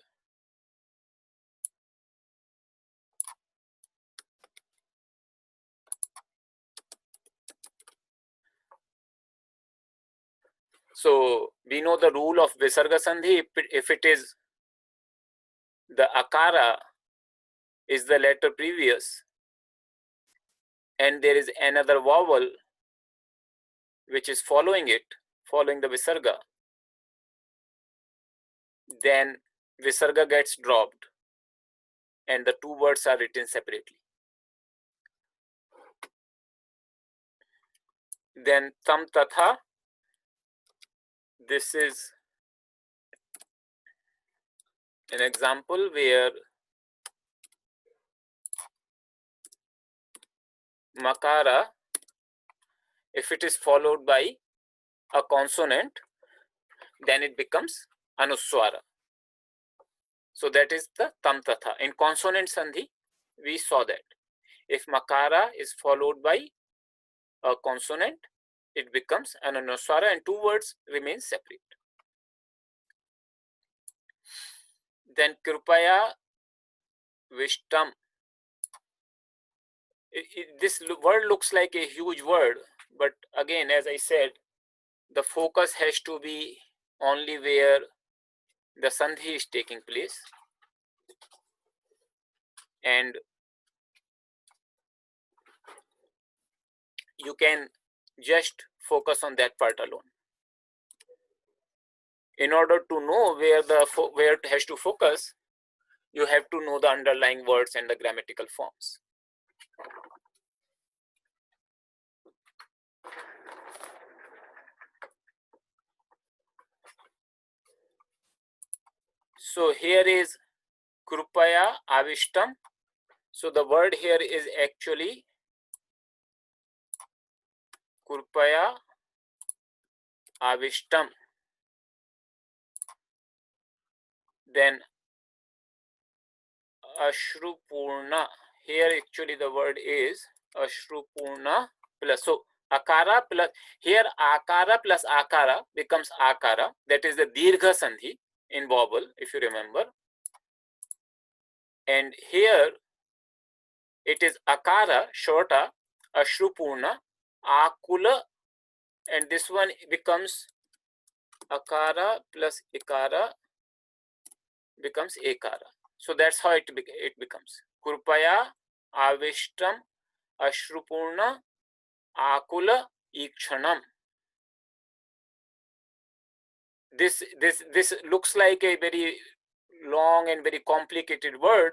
So we know the rule of Visarga Sandhi. If it is the Akara is the letter previous and there is another vowel which is following the Visarga, then Visarga gets dropped and the two words are written separately. Then Tam Tatha, this is an example where Makara, if it is followed by a consonant, then it becomes Anuswara. So that is the Tam Tatha. In consonant Sandhi, we saw that. If Makara is followed by a consonant, it becomes an Anuswara and two words remain separate. Then Kripaya Vishtam. This word looks like a huge word, but again, as I said, the focus has to be only where the Sandhi is taking place. And you can just focus on that part alone. In order to know where it has to focus, you have to know the underlying words and the grammatical forms. So here is Krupaya Avishtam. So the word here is actually Krupaya Avishtam. Then Ashrupurna. Here actually the word is Ashrupurna plus. So Akara plus, here Akara plus Akara becomes Akara. That is the Dirgha Sandhi in vowel, if you remember. And here it is Akara, Shorta, Ashrupurna, Akula, and this one becomes Akara plus Ikara becomes Ekara. So that's how it becomes. Krupaya Avishtam Ashrupurna Akula Ikshanam. This looks like a very long and very complicated word,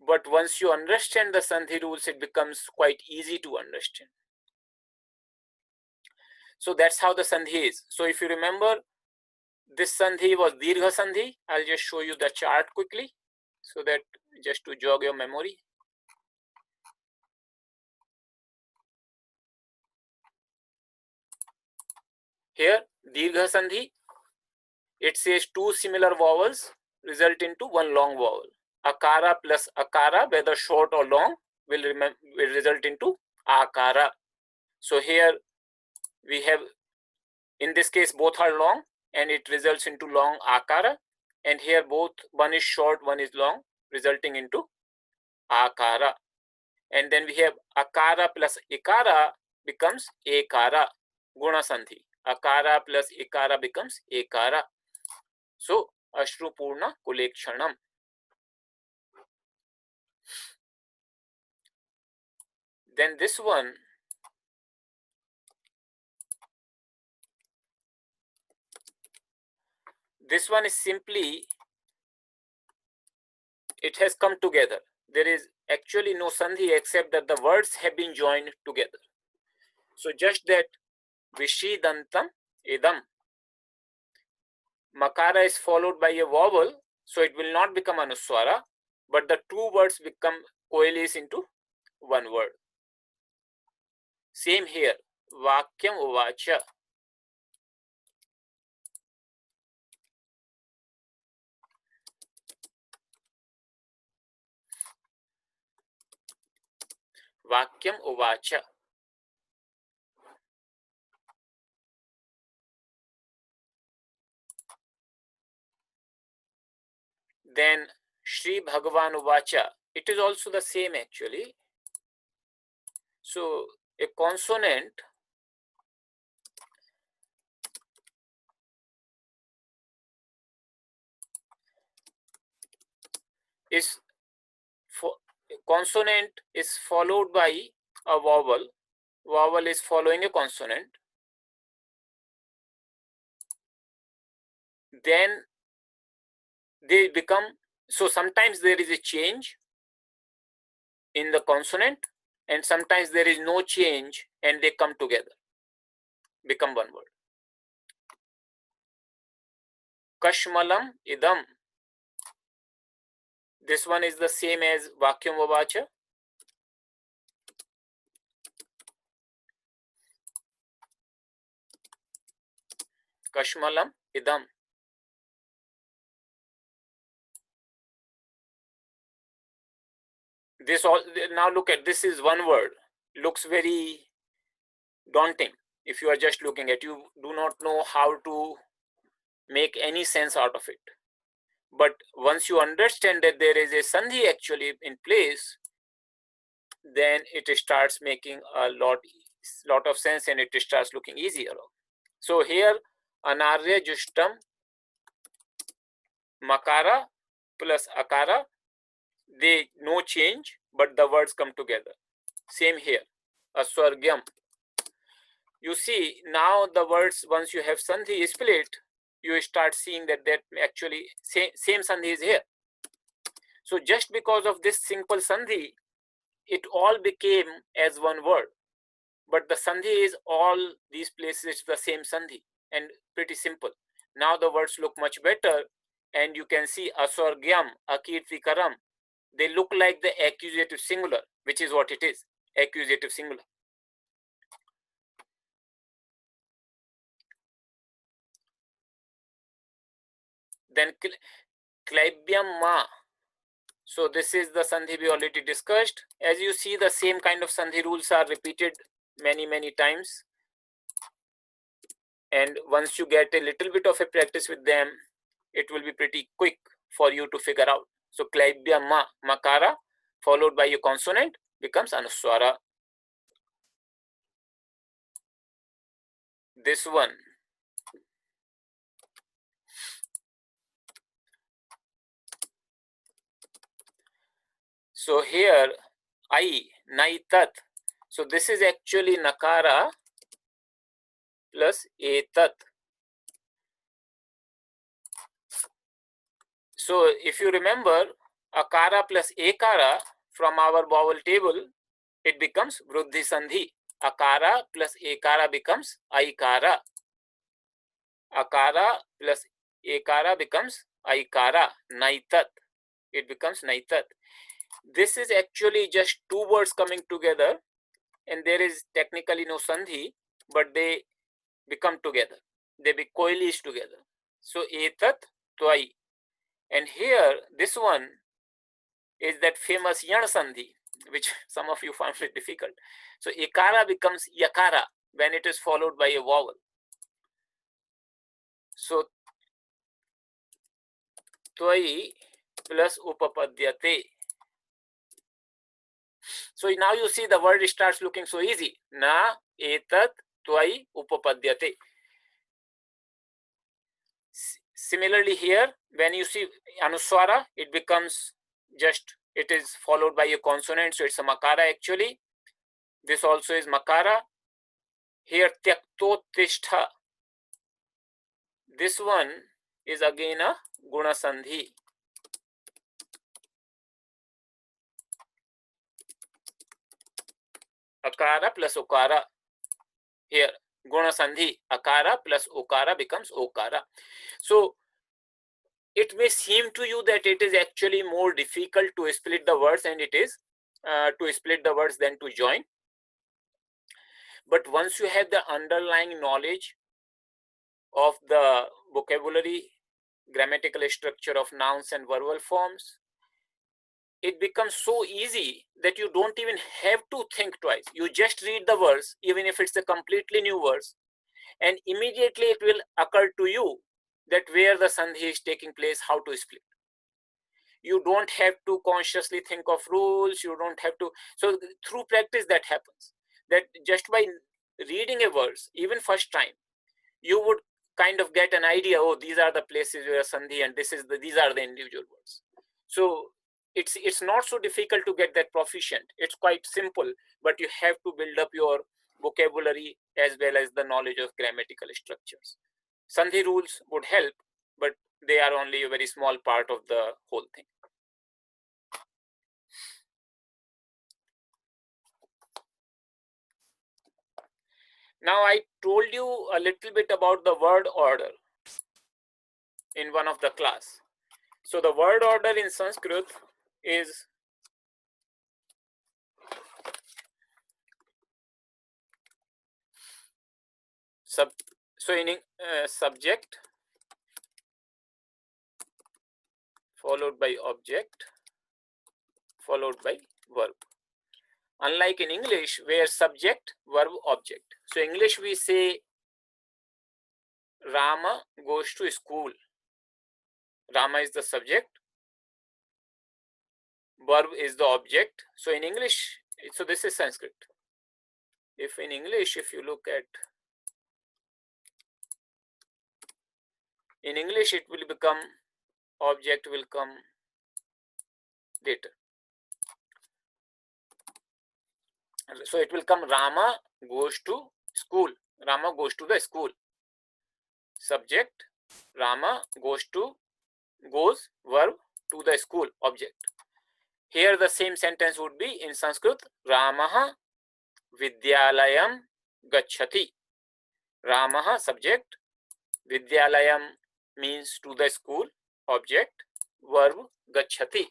but once you understand the Sandhi rules, it becomes quite easy to understand. So that's how the Sandhi is. So if you remember, this Sandhi was Dirgha Sandhi. I'll just show you the chart quickly, so that just to jog your memory. Here, Dirgha Sandhi, it says two similar vowels result into one long vowel. Akara plus Akara, whether short or long, will result into Akara. So here we have, in this case, both are long and it results into long Akara. And here both, one is short, one is long, resulting into Akara. And then we have Akara plus Ikara becomes Ekara, Guna Sandhi. Akara plus Ikara becomes Ekara. So, Ashrupurna Kulekshanam. Then this one, is simply, it has come together. There is actually no Sandhi except that the words have been joined together. So just that Vishidantam Idam. Makara is followed by a vowel, so it will not become Anuswara, but the two words become coalesce into one word. Same here, Vakyam Uvacha. Vakyam Uvacha. Then Shri Bhagavan Uvacha. It is also the same actually. So a consonant is followed by a vowel. Vowel is following a consonant. Then they become, so sometimes there is a change in the consonant and sometimes there is no change and they come together, become one word. Kashmalam Idam. This one is the same as Vakyam Vavacha. Kashmalam Idam. This all, now look at, this is one word, looks very daunting. If you are just looking at, you do not know how to make any sense out of it. But once you understand that there is a Sandhi actually in place, then it starts making a lot of sense and it starts looking easier. So here, Anarya Jushtam, Makara plus Akara, they no change, but the words come together. Same here, Aswargyam. You see, now the words, once you have Sandhi split, you start seeing that actually same sandhi is here. So just because of this simple sandhi, it all became as one word. But the sandhi is all these places, it's the same sandhi and pretty simple. Now the words look much better, and you can see aswargyam, akirtikaram. They look like the accusative singular, which is what it is, accusative singular. Then klaibyam ma. So this is the sandhi we already discussed. As you see, the same kind of sandhi rules are repeated many times. And once you get a little bit of a practice with them, it will be pretty quick for you to figure out. So klaibya ma, makara, followed by a consonant, becomes anuswara. This one. So here, I, nai tat. So this is actually nakara plus etat. So if you remember, akara plus ekara from our vowel table, it becomes vruddhi sandhi. Akara plus ekara becomes aikara. Akara plus ekara becomes aikara. Naitat. It becomes naitat. This is actually just two words coming together, and there is technically no sandhi, but they become together. They be coalesced together. So etat twai. And here, this one is that famous yan sandhi, which some of you found it difficult. So ekara becomes yakara when it is followed by a vowel. So twai plus upapadyate. So now you see the word starts looking so easy. Na etat twai upapadyate. Similarly here, when you see anuswara, it becomes just, it is followed by a consonant, so it's a makara actually. This also is makara. Here tyaktottishtha. This one is again a guna sandhi. Akara plus ukara. Here guna sandhi, akara plus ukara becomes okara. So it may seem to you that it is actually more difficult to split the words, and it is to split the words than to join. But once you have the underlying knowledge of the vocabulary, grammatical structure of nouns and verbal forms, it becomes so easy that you don't even have to think twice. You just read the verse, even if it's a completely new verse, and immediately it will occur to you that where the sandhi is taking place, how to split. You don't have to consciously think of rules. You don't have to. So through practice that happens. That just by reading a verse, even first time, you would kind of get an idea, oh, these are the places where sandhi, and these are the individual words. So it's not so difficult to get that proficient. It's quite simple, but you have to build up your vocabulary as well as the knowledge of grammatical structures. Sandhi rules would help, but they are only a very small part of the whole thing. Now I told you a little bit about the word order in one of the class. So the word order in Sanskrit is subject followed by object followed by verb. Unlike in English where subject, verb, object. So English we say Rama goes to school. Rama is the subject, verb is the object. So in English, so this is Sanskrit. If in English, if you look at, in English it will become, object will come later. So it will come Rama goes to school. Rama goes to the school. Subject, Rama goes verb to the school object. Here the same sentence would be in Sanskrit, Ramaha Vidyalayam Gachati. Ramaha subject, Vidyalayam means to the school, object, verb Gachati.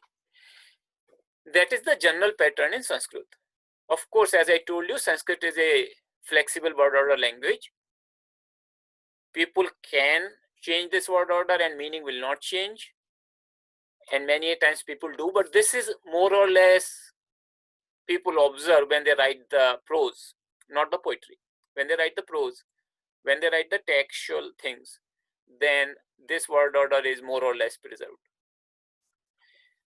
That is the general pattern in Sanskrit. Of course, as I told you, Sanskrit is a flexible word order language. People can change this word order and meaning will not change. And many times people do, but this is more or less people observe when they write the prose, not the poetry. When they write the prose, when they write the textual things, then this word order is more or less preserved.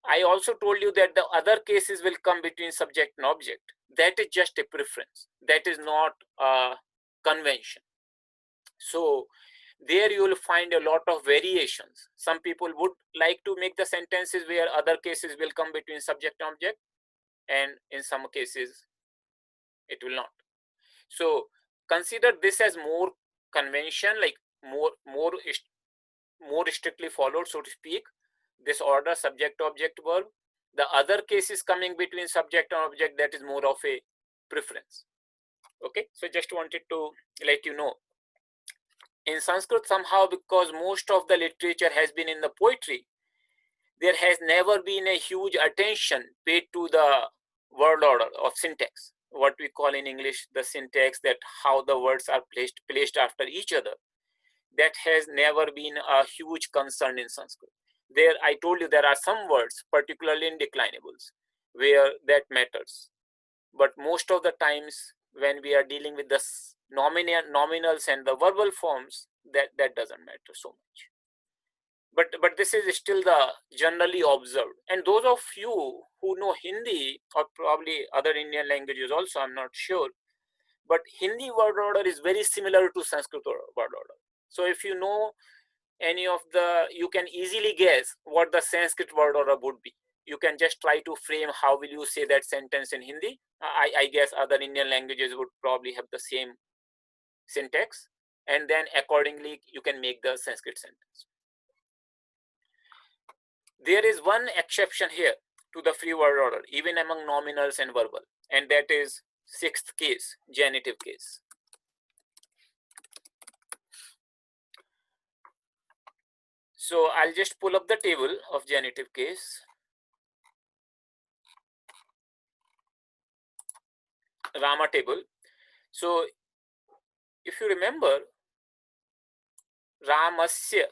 I also told you that the other cases will come between subject and object. That is just a preference. That is not a convention. So there you will find a lot of variations. Some people would like to make the sentences where other cases will come between subject and object, and in some cases it will not. So consider this as more convention, like more strictly followed, so to speak, this order subject object verb. The other cases coming between subject and object, that is more of a preference. Okay, so just wanted to let you know. In Sanskrit, somehow, because most of the literature has been in the poetry, there has never been a huge attention paid to the word order of syntax, what we call in English the syntax, that how the words are placed after each other. That has never been a huge concern in Sanskrit. There, I told you, there are some words, particularly in declinables, where that matters. But most of the times when we are dealing with the nominals and the verbal forms, that doesn't matter so much. But this is still the generally observed. And those of you who know Hindi, or probably other Indian languages also, I'm not sure, but Hindi word order is very similar to Sanskrit word order. So if you know any of the, you can easily guess what the Sanskrit word order would be. You can just try to frame how will you say that sentence in Hindi. I guess other Indian languages would probably have the same syntax, and then accordingly you can make the Sanskrit sentence. There is one exception here to the free word order, even among nominals and verbal, and that is sixth case, genitive case. So I'll just pull up the table of genitive case. Rama table. So if you remember, Ramasya,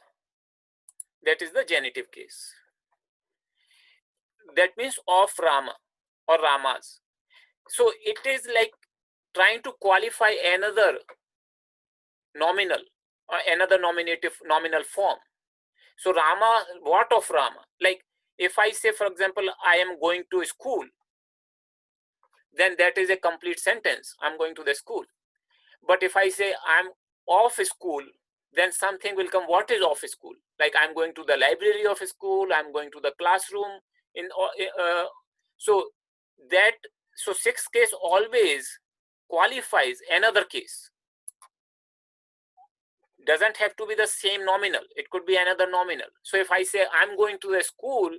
that is the genitive case. That means of Rama or Ramas. So it is like trying to qualify another nominal or another nominal form. So Rama, what of Rama? Like if I say, for example, I am going to school, then that is a complete sentence. I'm going to the school. But if I say I'm off school, then something will come. What is off school? Like I'm going to the library of school, I'm going to the classroom. So sixth case always qualifies another case. Doesn't have to be the same nominal. It could be another nominal. So if I say I'm going to the school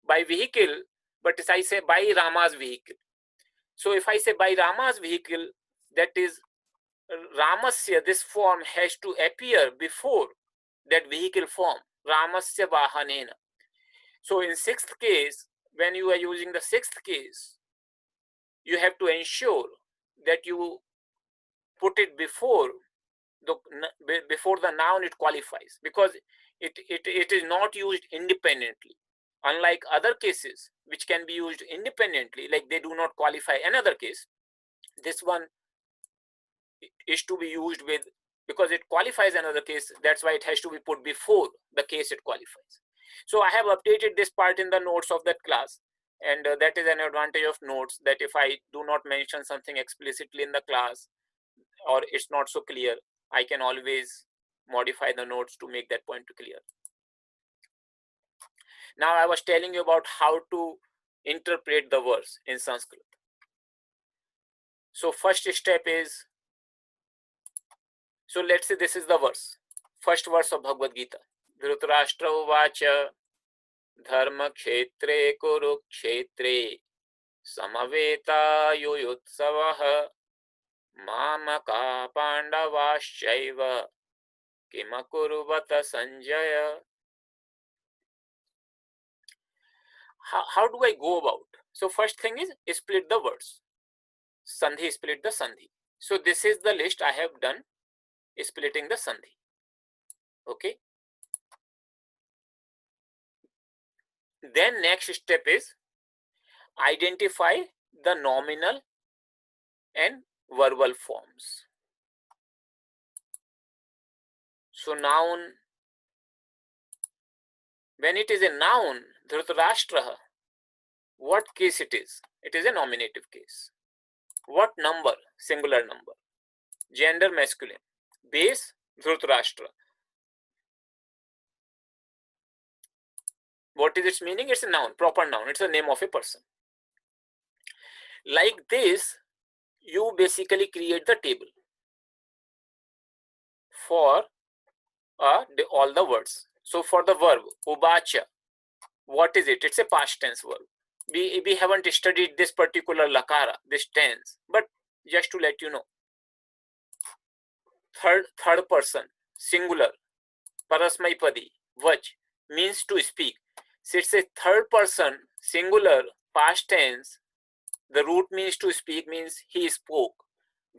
by vehicle, but if I say by Rama's vehicle. So if I say by Rama's vehicle, that is Ramasya, this form has to appear before that vehicle form, Ramasya Vahanena. So in sixth case, when you are using the sixth case, you have to ensure that you put it before the noun it qualifies, because it is not used independently. Unlike other cases, which can be used independently, like they do not qualify another case, this one is to be used with, because it qualifies another case, that's why it has to be put before the case it qualifies. So I have updated this part in the notes of that class, and that is an advantage of notes, that if I do not mention something explicitly in the class or it's not so clear, I can always modify the notes to make that point clear. Now I was telling you about how to interpret the verse in Sanskrit. So first step is, so let's say this is the verse. first verse of Bhagavad Gita. Dhritarashtra uvacha dharma kshetre kurukshetre samaveta yuyutsavaha mamaka pandavaschaiva kimakuruvata sanjaya. How do I go about? So first thing is split the words. Sandhi, split the sandhi. So this is the list I have done, splitting the sandhi. Okay. Then next step is identify the nominal and verbal forms. So noun, when it is a noun, Dhritarashtra, what case it is? It is a nominative case. What number? Singular number. Gender, masculine. Base, Dhritarashtra. What is its meaning? It's a noun, proper noun. It's the name of a person. Like this, you basically create the table for all the words. So for the verb, ubacha, what is it? It's a past tense verb. We haven't studied this particular lakara, this tense, but just to let you know. Third person, singular, parasmaipadi, vach, means to speak. So it's a third person, singular, past tense. The root means to speak, means he spoke.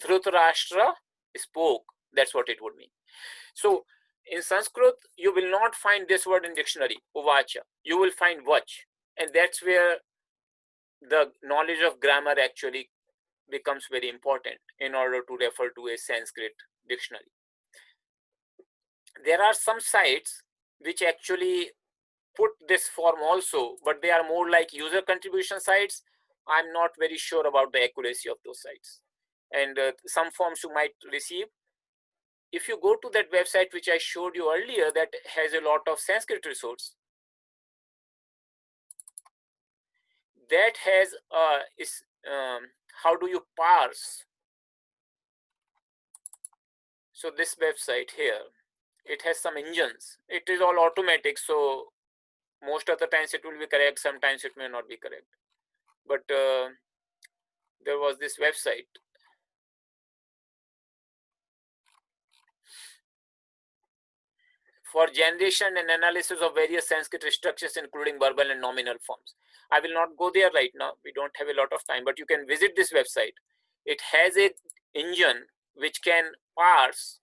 Dhritarashtra spoke. That's what it would mean. So in Sanskrit, you will not find this word in dictionary, uvacha. You will find vach. And that's where the knowledge of grammar actually becomes very important in order to refer to a Sanskrit dictionary. There are some sites which actually put this form also, but they are more like user contribution sites. I'm not very sure about the accuracy of those sites. And some forms you might receive. If you go to that website which I showed you earlier that has a lot of Sanskrit resource, that has how do you parse? So this website here, it has some engines. It is all automatic, so most of the times it will be correct, sometimes it may not be correct. But there was this website. For generation and analysis of various Sanskrit structures, including verbal and nominal forms. I will not go there right now. We don't have a lot of time, but you can visit this website. It has an engine which can parse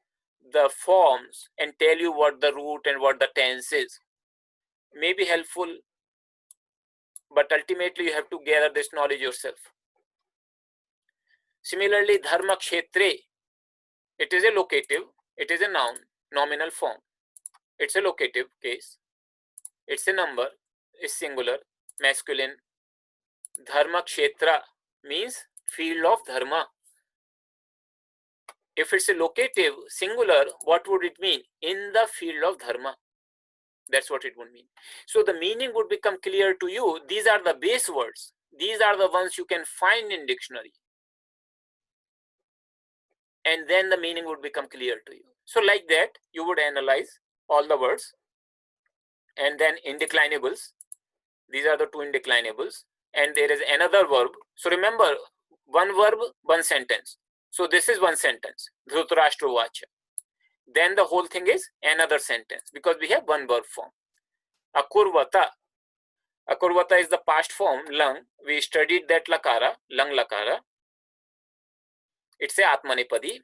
the forms and tell you what the root and what the tense is. May be helpful, but ultimately you have to gather this knowledge yourself. Similarly, dharma kshetre, it is a locative, it is a noun, nominal form. It's a locative case. It's a number, is singular, masculine. Dharma kshetra means field of dharma. If it's a locative, singular, what would it mean? In the field of dharma. That's what it would mean. So the meaning would become clear to you. These are the base words. These are the ones you can find in dictionary. And then the meaning would become clear to you. So like that, you would analyze all the words. And then indeclinables. These are the two indeclinables. And there is another verb. So remember, one verb, one sentence. So this is one sentence, Dhritarashtra uvacha. Then the whole thing is another sentence because we have one verb form. Akurvata. Akurvata is the past form, lung. We studied that lakara, lung lakara. It's a atmanipadi.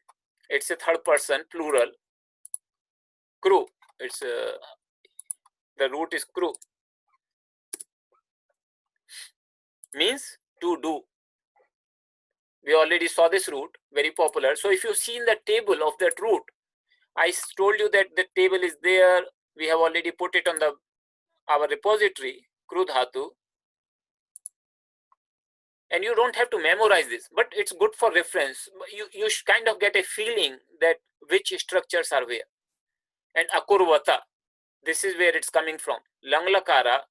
It's a third person, plural. Kru. It's the root is kru. Means to do. We already saw this root, very popular. So if you've seen the table of that root, I told you that the table is there. We have already put it on our repository, kru dhatu. And you don't have to memorize this, but it's good for reference. You kind of get a feeling that which structures are where. And akurvata, this is where it's coming from. Lang lakara,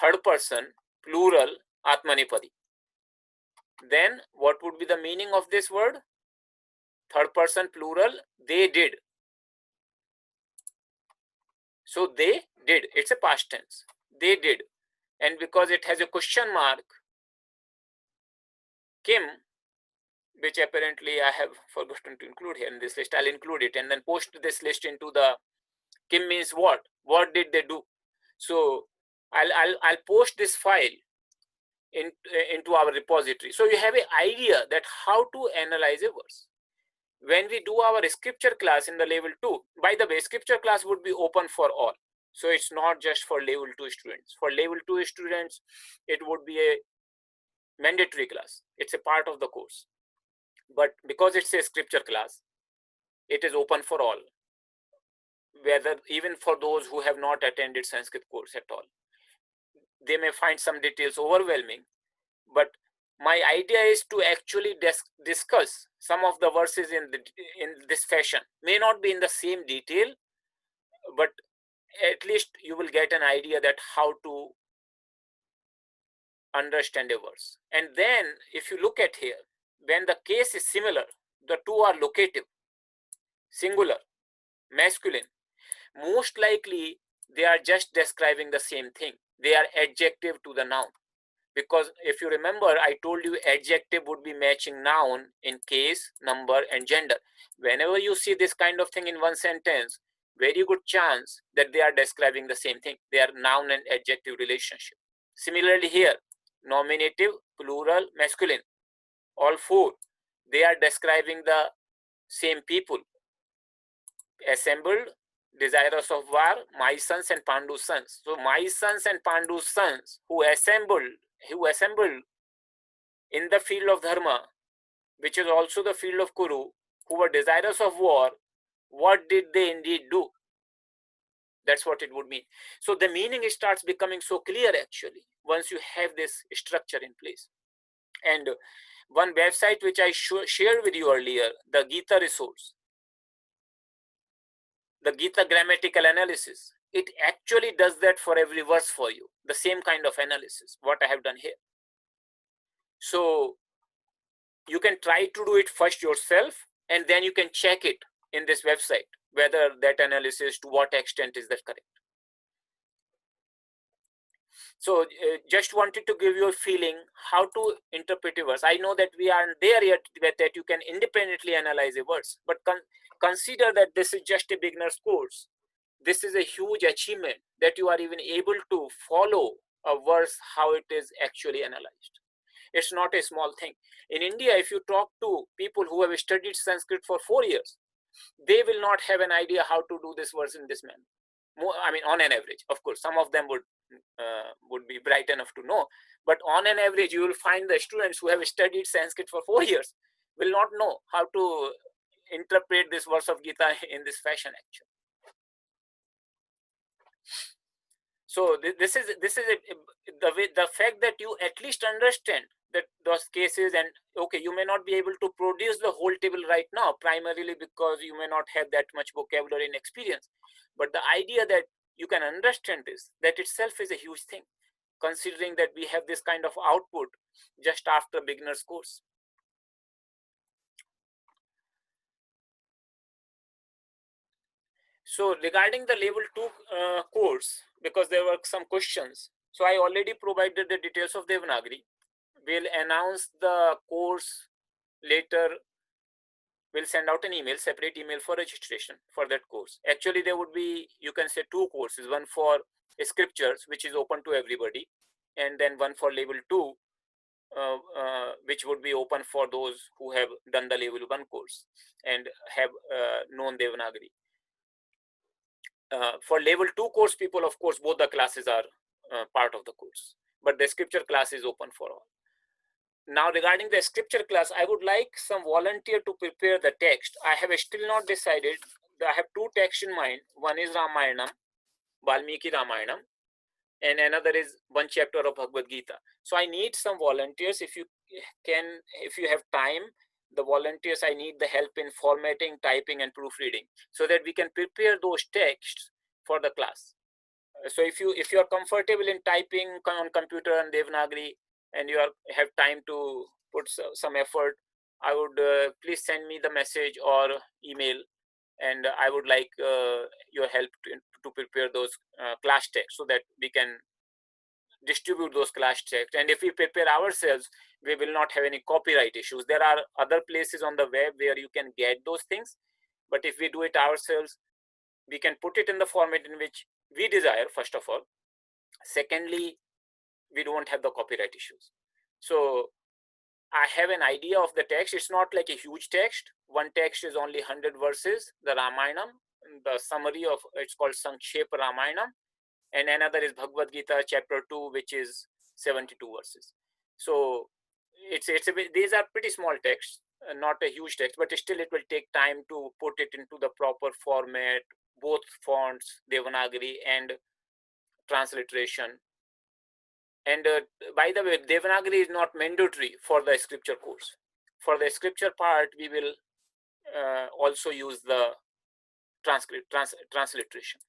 third person, plural, atmanipadi. Then what would be the meaning of this word? Third person, plural, they did. So they did. It's a past tense. They did. And because it has a question mark, Kim, which apparently I have forgotten to include here in this list, I'll include it and then post this list into the Kim means what? What did they do? So I'll post this file into our repository. So you have an idea that how to analyze a verse. When we do our scripture class in the level 2, by the way, scripture class would be open for all. So it's not just for level 2 students. For level 2 students, it would be a mandatory class. It's a part of the course. But because it's a scripture class, it is open for all, whether even for those who have not attended Sanskrit course at all. They may find some details overwhelming, but my idea is to actually discuss some of the verses in this fashion. May not be in the same detail, but at least you will get an idea that how to understand a verse. And then if you look at here, when the case is similar, the two are locative, singular, masculine, most likely they are just describing the same thing. They are adjective to the noun. Because if you remember, I told you adjective would be matching noun in case, number, and gender. Whenever you see this kind of thing in one sentence, very good chance that they are describing the same thing. They are noun and adjective relationship. Similarly here, nominative, plural, masculine, all four, they are describing the same people. Assembled, desirous of war, my sons and Pandu's sons. So my sons and Pandu's sons who assembled in the field of dharma, which is also the field of Kuru, who were desirous of war, what did they indeed do? That's what it would mean. So the meaning starts becoming so clear actually once you have this structure in place. And one website which I shared with you earlier, the Gita resource, the Gita grammatical analysis, it actually does that for every verse for you, the same kind of analysis, what I have done here. So you can try to do it first yourself, and then you can check it in this website, whether that analysis, to what extent is that correct. So just wanted to give you a feeling how to interpret a verse. I know that we aren't there yet that you can independently analyze a verse, but consider that this is just a beginner's course. This is a huge achievement that you are even able to follow a verse how it is actually analyzed. It's not a small thing. In India, if you talk to people who have studied Sanskrit for 4 years, they will not have an idea how to do this verse in this manner. I mean, on an average, of course, some of them would be bright enough to know, but on an average, you will find the students who have studied Sanskrit for 4 years will not know how to interpret this verse of Gita in this fashion actually. So this is the fact that you at least understand that those cases, and okay, you may not be able to produce the whole table right now, primarily because you may not have that much vocabulary and experience. But the idea that you can understand this, that itself is a huge thing, considering that we have this kind of output just after beginner's course. So regarding the level 2 course, because there were some questions, so I already provided the details of Devanagari. We'll announce the course later. We'll send out an email, separate email for registration for that course. Actually, there would be, you can say, 2 courses, one for scriptures, which is open to everybody, and then one for level 2, which would be open for those who have done the level 1 course and have known Devanagari. For level 2 course people, of course, both the classes are part of the course, but the scripture class is open for all. Now, regarding the scripture class, I would like some volunteer to prepare the text. I have still not decided. I have 2 texts in mind. One is Ramayanam, Valmiki Ramayanam, and another is 1 chapter of Bhagavad Gita. So I need some volunteers. If you have time, the volunteers, I need the help in formatting, typing, and proofreading so that we can prepare those texts for the class. So if you are comfortable in typing on computer and Devanagari, and you have time to put some effort, I would please send me the message or email, and I would like your help to prepare those class texts so that we can distribute those class texts. And if we prepare ourselves, we will not have any copyright issues. There are other places on the web where you can get those things, but if we do it ourselves, we can put it in the format in which we desire, first of all. Secondly, we don't have the copyright issues. So I have an idea of the text. It's not like a huge text. One text is only 100 verses, the Ramayanam. The summary of it's called Sankshepa Ramayanam. And another is Bhagavad Gita chapter 2, which is 72 verses. So these are pretty small texts, not a huge text, but still it will take time to put it into the proper format, both fonts, Devanagari and transliteration. And by the way, Devanagari is not mandatory for the scripture course. For the scripture part, we will also use the transliteration.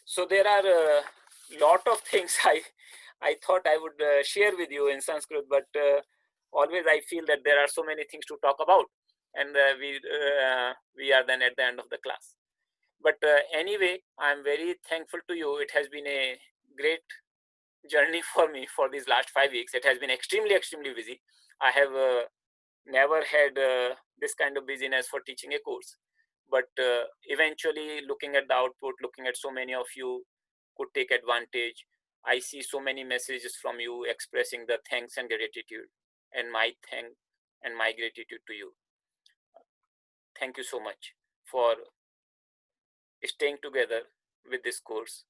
So there are a lot of things I thought I would share with you in Sanskrit, but always I feel that there are so many things to talk about, and we are then at the end of the class. But anyway, I'm very thankful to you. It has been a great journey for me for these last 5 weeks. It has been extremely busy. I have never had this kind of busyness for teaching a course. But eventually, looking at the output, looking at so many of you could take advantage. I see so many messages from you expressing the thanks and gratitude, and my gratitude to you. Thank you so much for staying together with this course.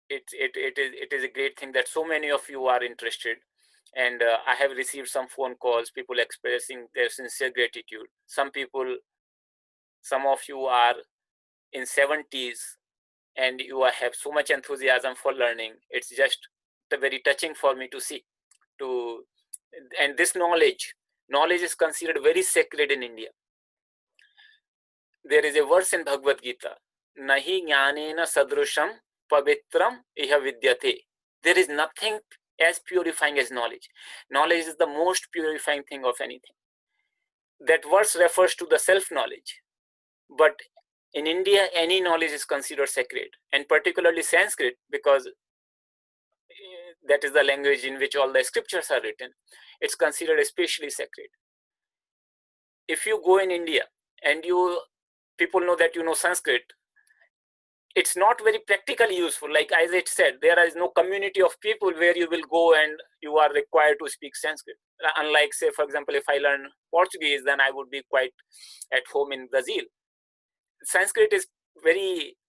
It is a great thing that so many of you are interested, and I have received some phone calls, people expressing their sincere gratitude. Some of you are in 70s and you have so much enthusiasm for learning. It's just very touching for me to see. And this knowledge is considered very sacred in India. There is a verse in Bhagavad Gita, Nahi jnanena sadrusham pavitram iha vidyate. There is nothing as purifying as knowledge. Knowledge is the most purifying thing of anything. That verse refers to the self-knowledge. But in India, any knowledge is considered sacred, and particularly Sanskrit, because that is the language in which all the scriptures are written. It's considered especially sacred. If you go in India and people know that you know Sanskrit, it's not very practically useful. Like as I said, there is no community of people where you will go and you are required to speak Sanskrit. Unlike, say, for example, if I learn Portuguese, then I would be quite at home in Brazil. Sanskrit is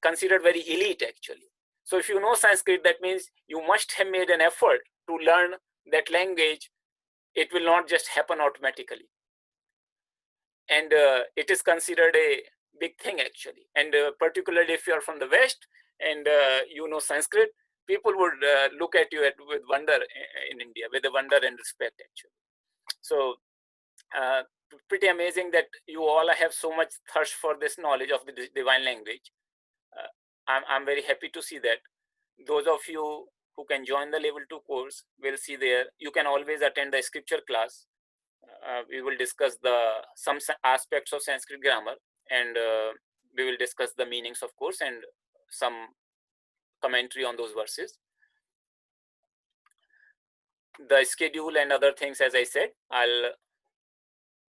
considered very elite, actually. So if you know Sanskrit, that means you must have made an effort to learn that language. It will not just happen automatically. And it is considered a big thing, actually. And particularly if you are from the West and you know Sanskrit, people would look at you with wonder in India, with a wonder and respect, actually. So pretty amazing that you all have so much thirst for this knowledge of the divine language. I'm very happy to see that. Those of you who can join the level 2 course will see there. You can always attend the scripture class. We will discuss some aspects of Sanskrit grammar, and we will discuss the meanings, of course, and some commentary on those verses. The schedule and other things, as I said, I'll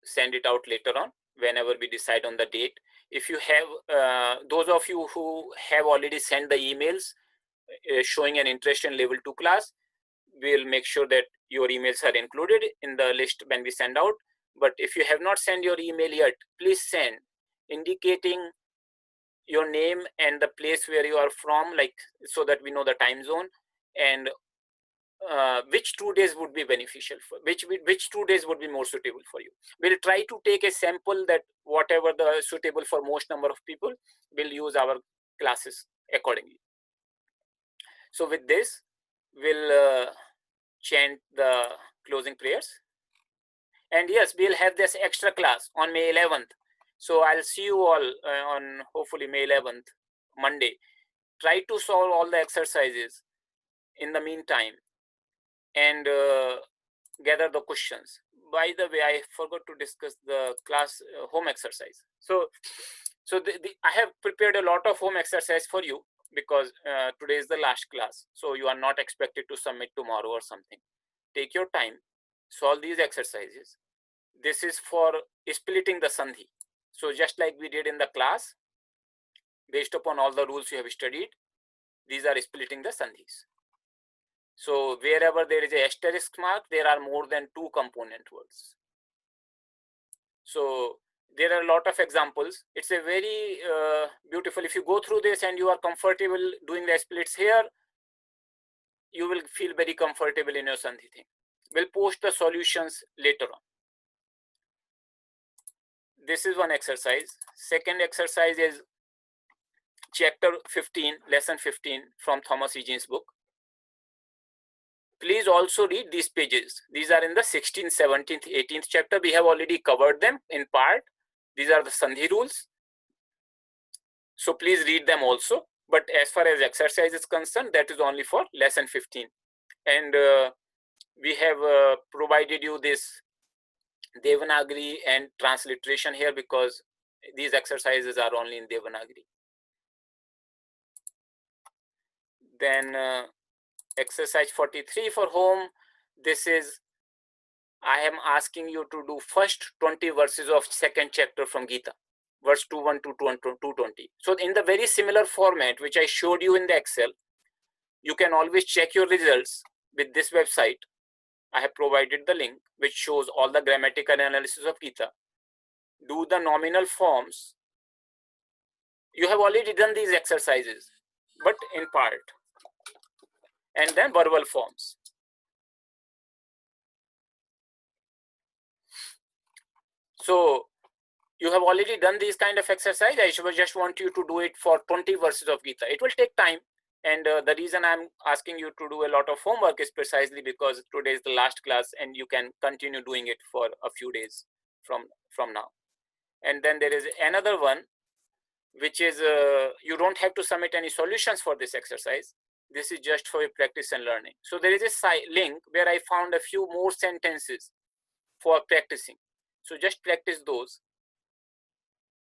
send it out later on whenever we decide on the date. If you have, those of you who have already sent the emails showing an interest in level 2 class, we'll make sure that your emails are included in the list when we send out. But if you have not sent your email yet, please send, indicating your name and the place where you are from, like, so that we know the time zone, and which 2 days would be beneficial for which 2 days would be more suitable for you. We'll try to take a sample that whatever the suitable for most number of people, will use our classes accordingly. So with this, we'll chant the closing prayers. And yes, we'll have this extra class on May 11th. So I'll see you all on hopefully May 11th, Monday. Try to solve all the exercises in the meantime and gather the questions. by the way, I forgot to discuss the class home exercise. So I have prepared a lot of home exercise for you because today is the last class. So you are not expected to submit tomorrow or something. Take your time, solve these exercises. This is for splitting the sandhi. So just like we did in the class, based upon all the rules you have studied, these are splitting the sandhis. So wherever there is a asterisk mark, there are more than 2 component words. So there are a lot of examples. It's a very beautiful. If you go through this and you are comfortable doing the splits here, you will feel very comfortable in your sandhi thing. We'll post the solutions later on. This is one exercise. Second exercise is chapter 15, lesson 15 from Thomas Egenes' book. Please also read these pages. These are in the 16th, 17th, 18th chapter. We have already covered them in part. These are the sandhi rules. So please read them also. But as far as exercise is concerned, that is only for lesson 15. And we have provided you this Devanagari and transliteration here because these exercises are only in Devanagari. Then exercise 43 for home. This is, I am asking you to do first 20 verses of second chapter from Gita, verse 21 to 220. So in the very similar format which I showed you in the Excel, you can always check your results with this website. I have provided the link which shows all the grammatical analysis of Gita. Do the nominal forms. You have already done these exercises, but in part. And then verbal forms. So you have already done these kind of exercise. I just want you to do it for 20 verses of Gita. It will take time. And the reason I'm asking you to do a lot of homework is precisely because today is the last class and you can continue doing it for a few days from now. And then there is another one, which is you don't have to submit any solutions for this exercise. This is just for your practice and learning. So there is a link where I found a few more sentences for practicing. So just practice those.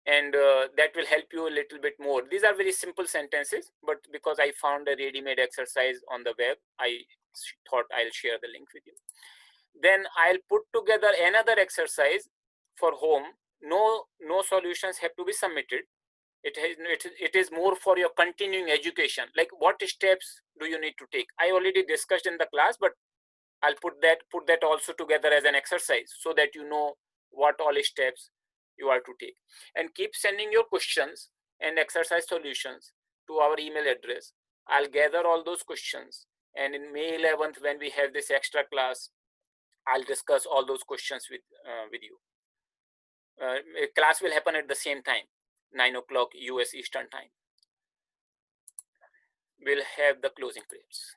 And that will help you a little bit more. These are very simple sentences, but because I found a ready-made exercise on the web, I thought I'll share the link with you. Then I'll put together another exercise for home. No solutions have to be submitted. It is more for your continuing education. Like what steps do you need to take? I already discussed in the class, but I'll put that also together as an exercise so that you know what all steps you are to take. And keep sending your questions and exercise solutions to our email address. I'll gather all those questions, and in May 11th, when we have this extra class, I'll discuss all those questions with you. Class will happen at the same time, 9 o'clock US Eastern Time. We'll have the closing prayers.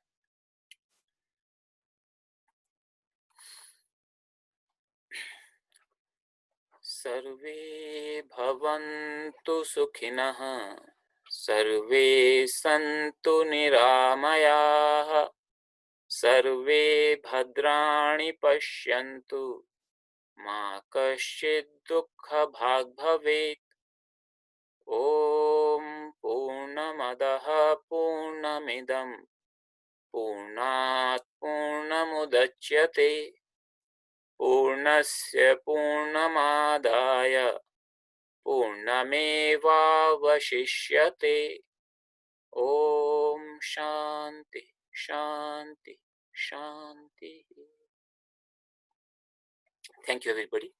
Sarve bhavantu sukhinah, sarve santu niramayah, sarve bhadrani pashyantu, ma kaschid dukkha bhag bhavet. Om Purnamadaha Purnamidam Purnat Purnamudachyate Purnasya Purnamadaya Purnameva Vashishyate. Om Shanti Shanti Shanti. Thank you, everybody.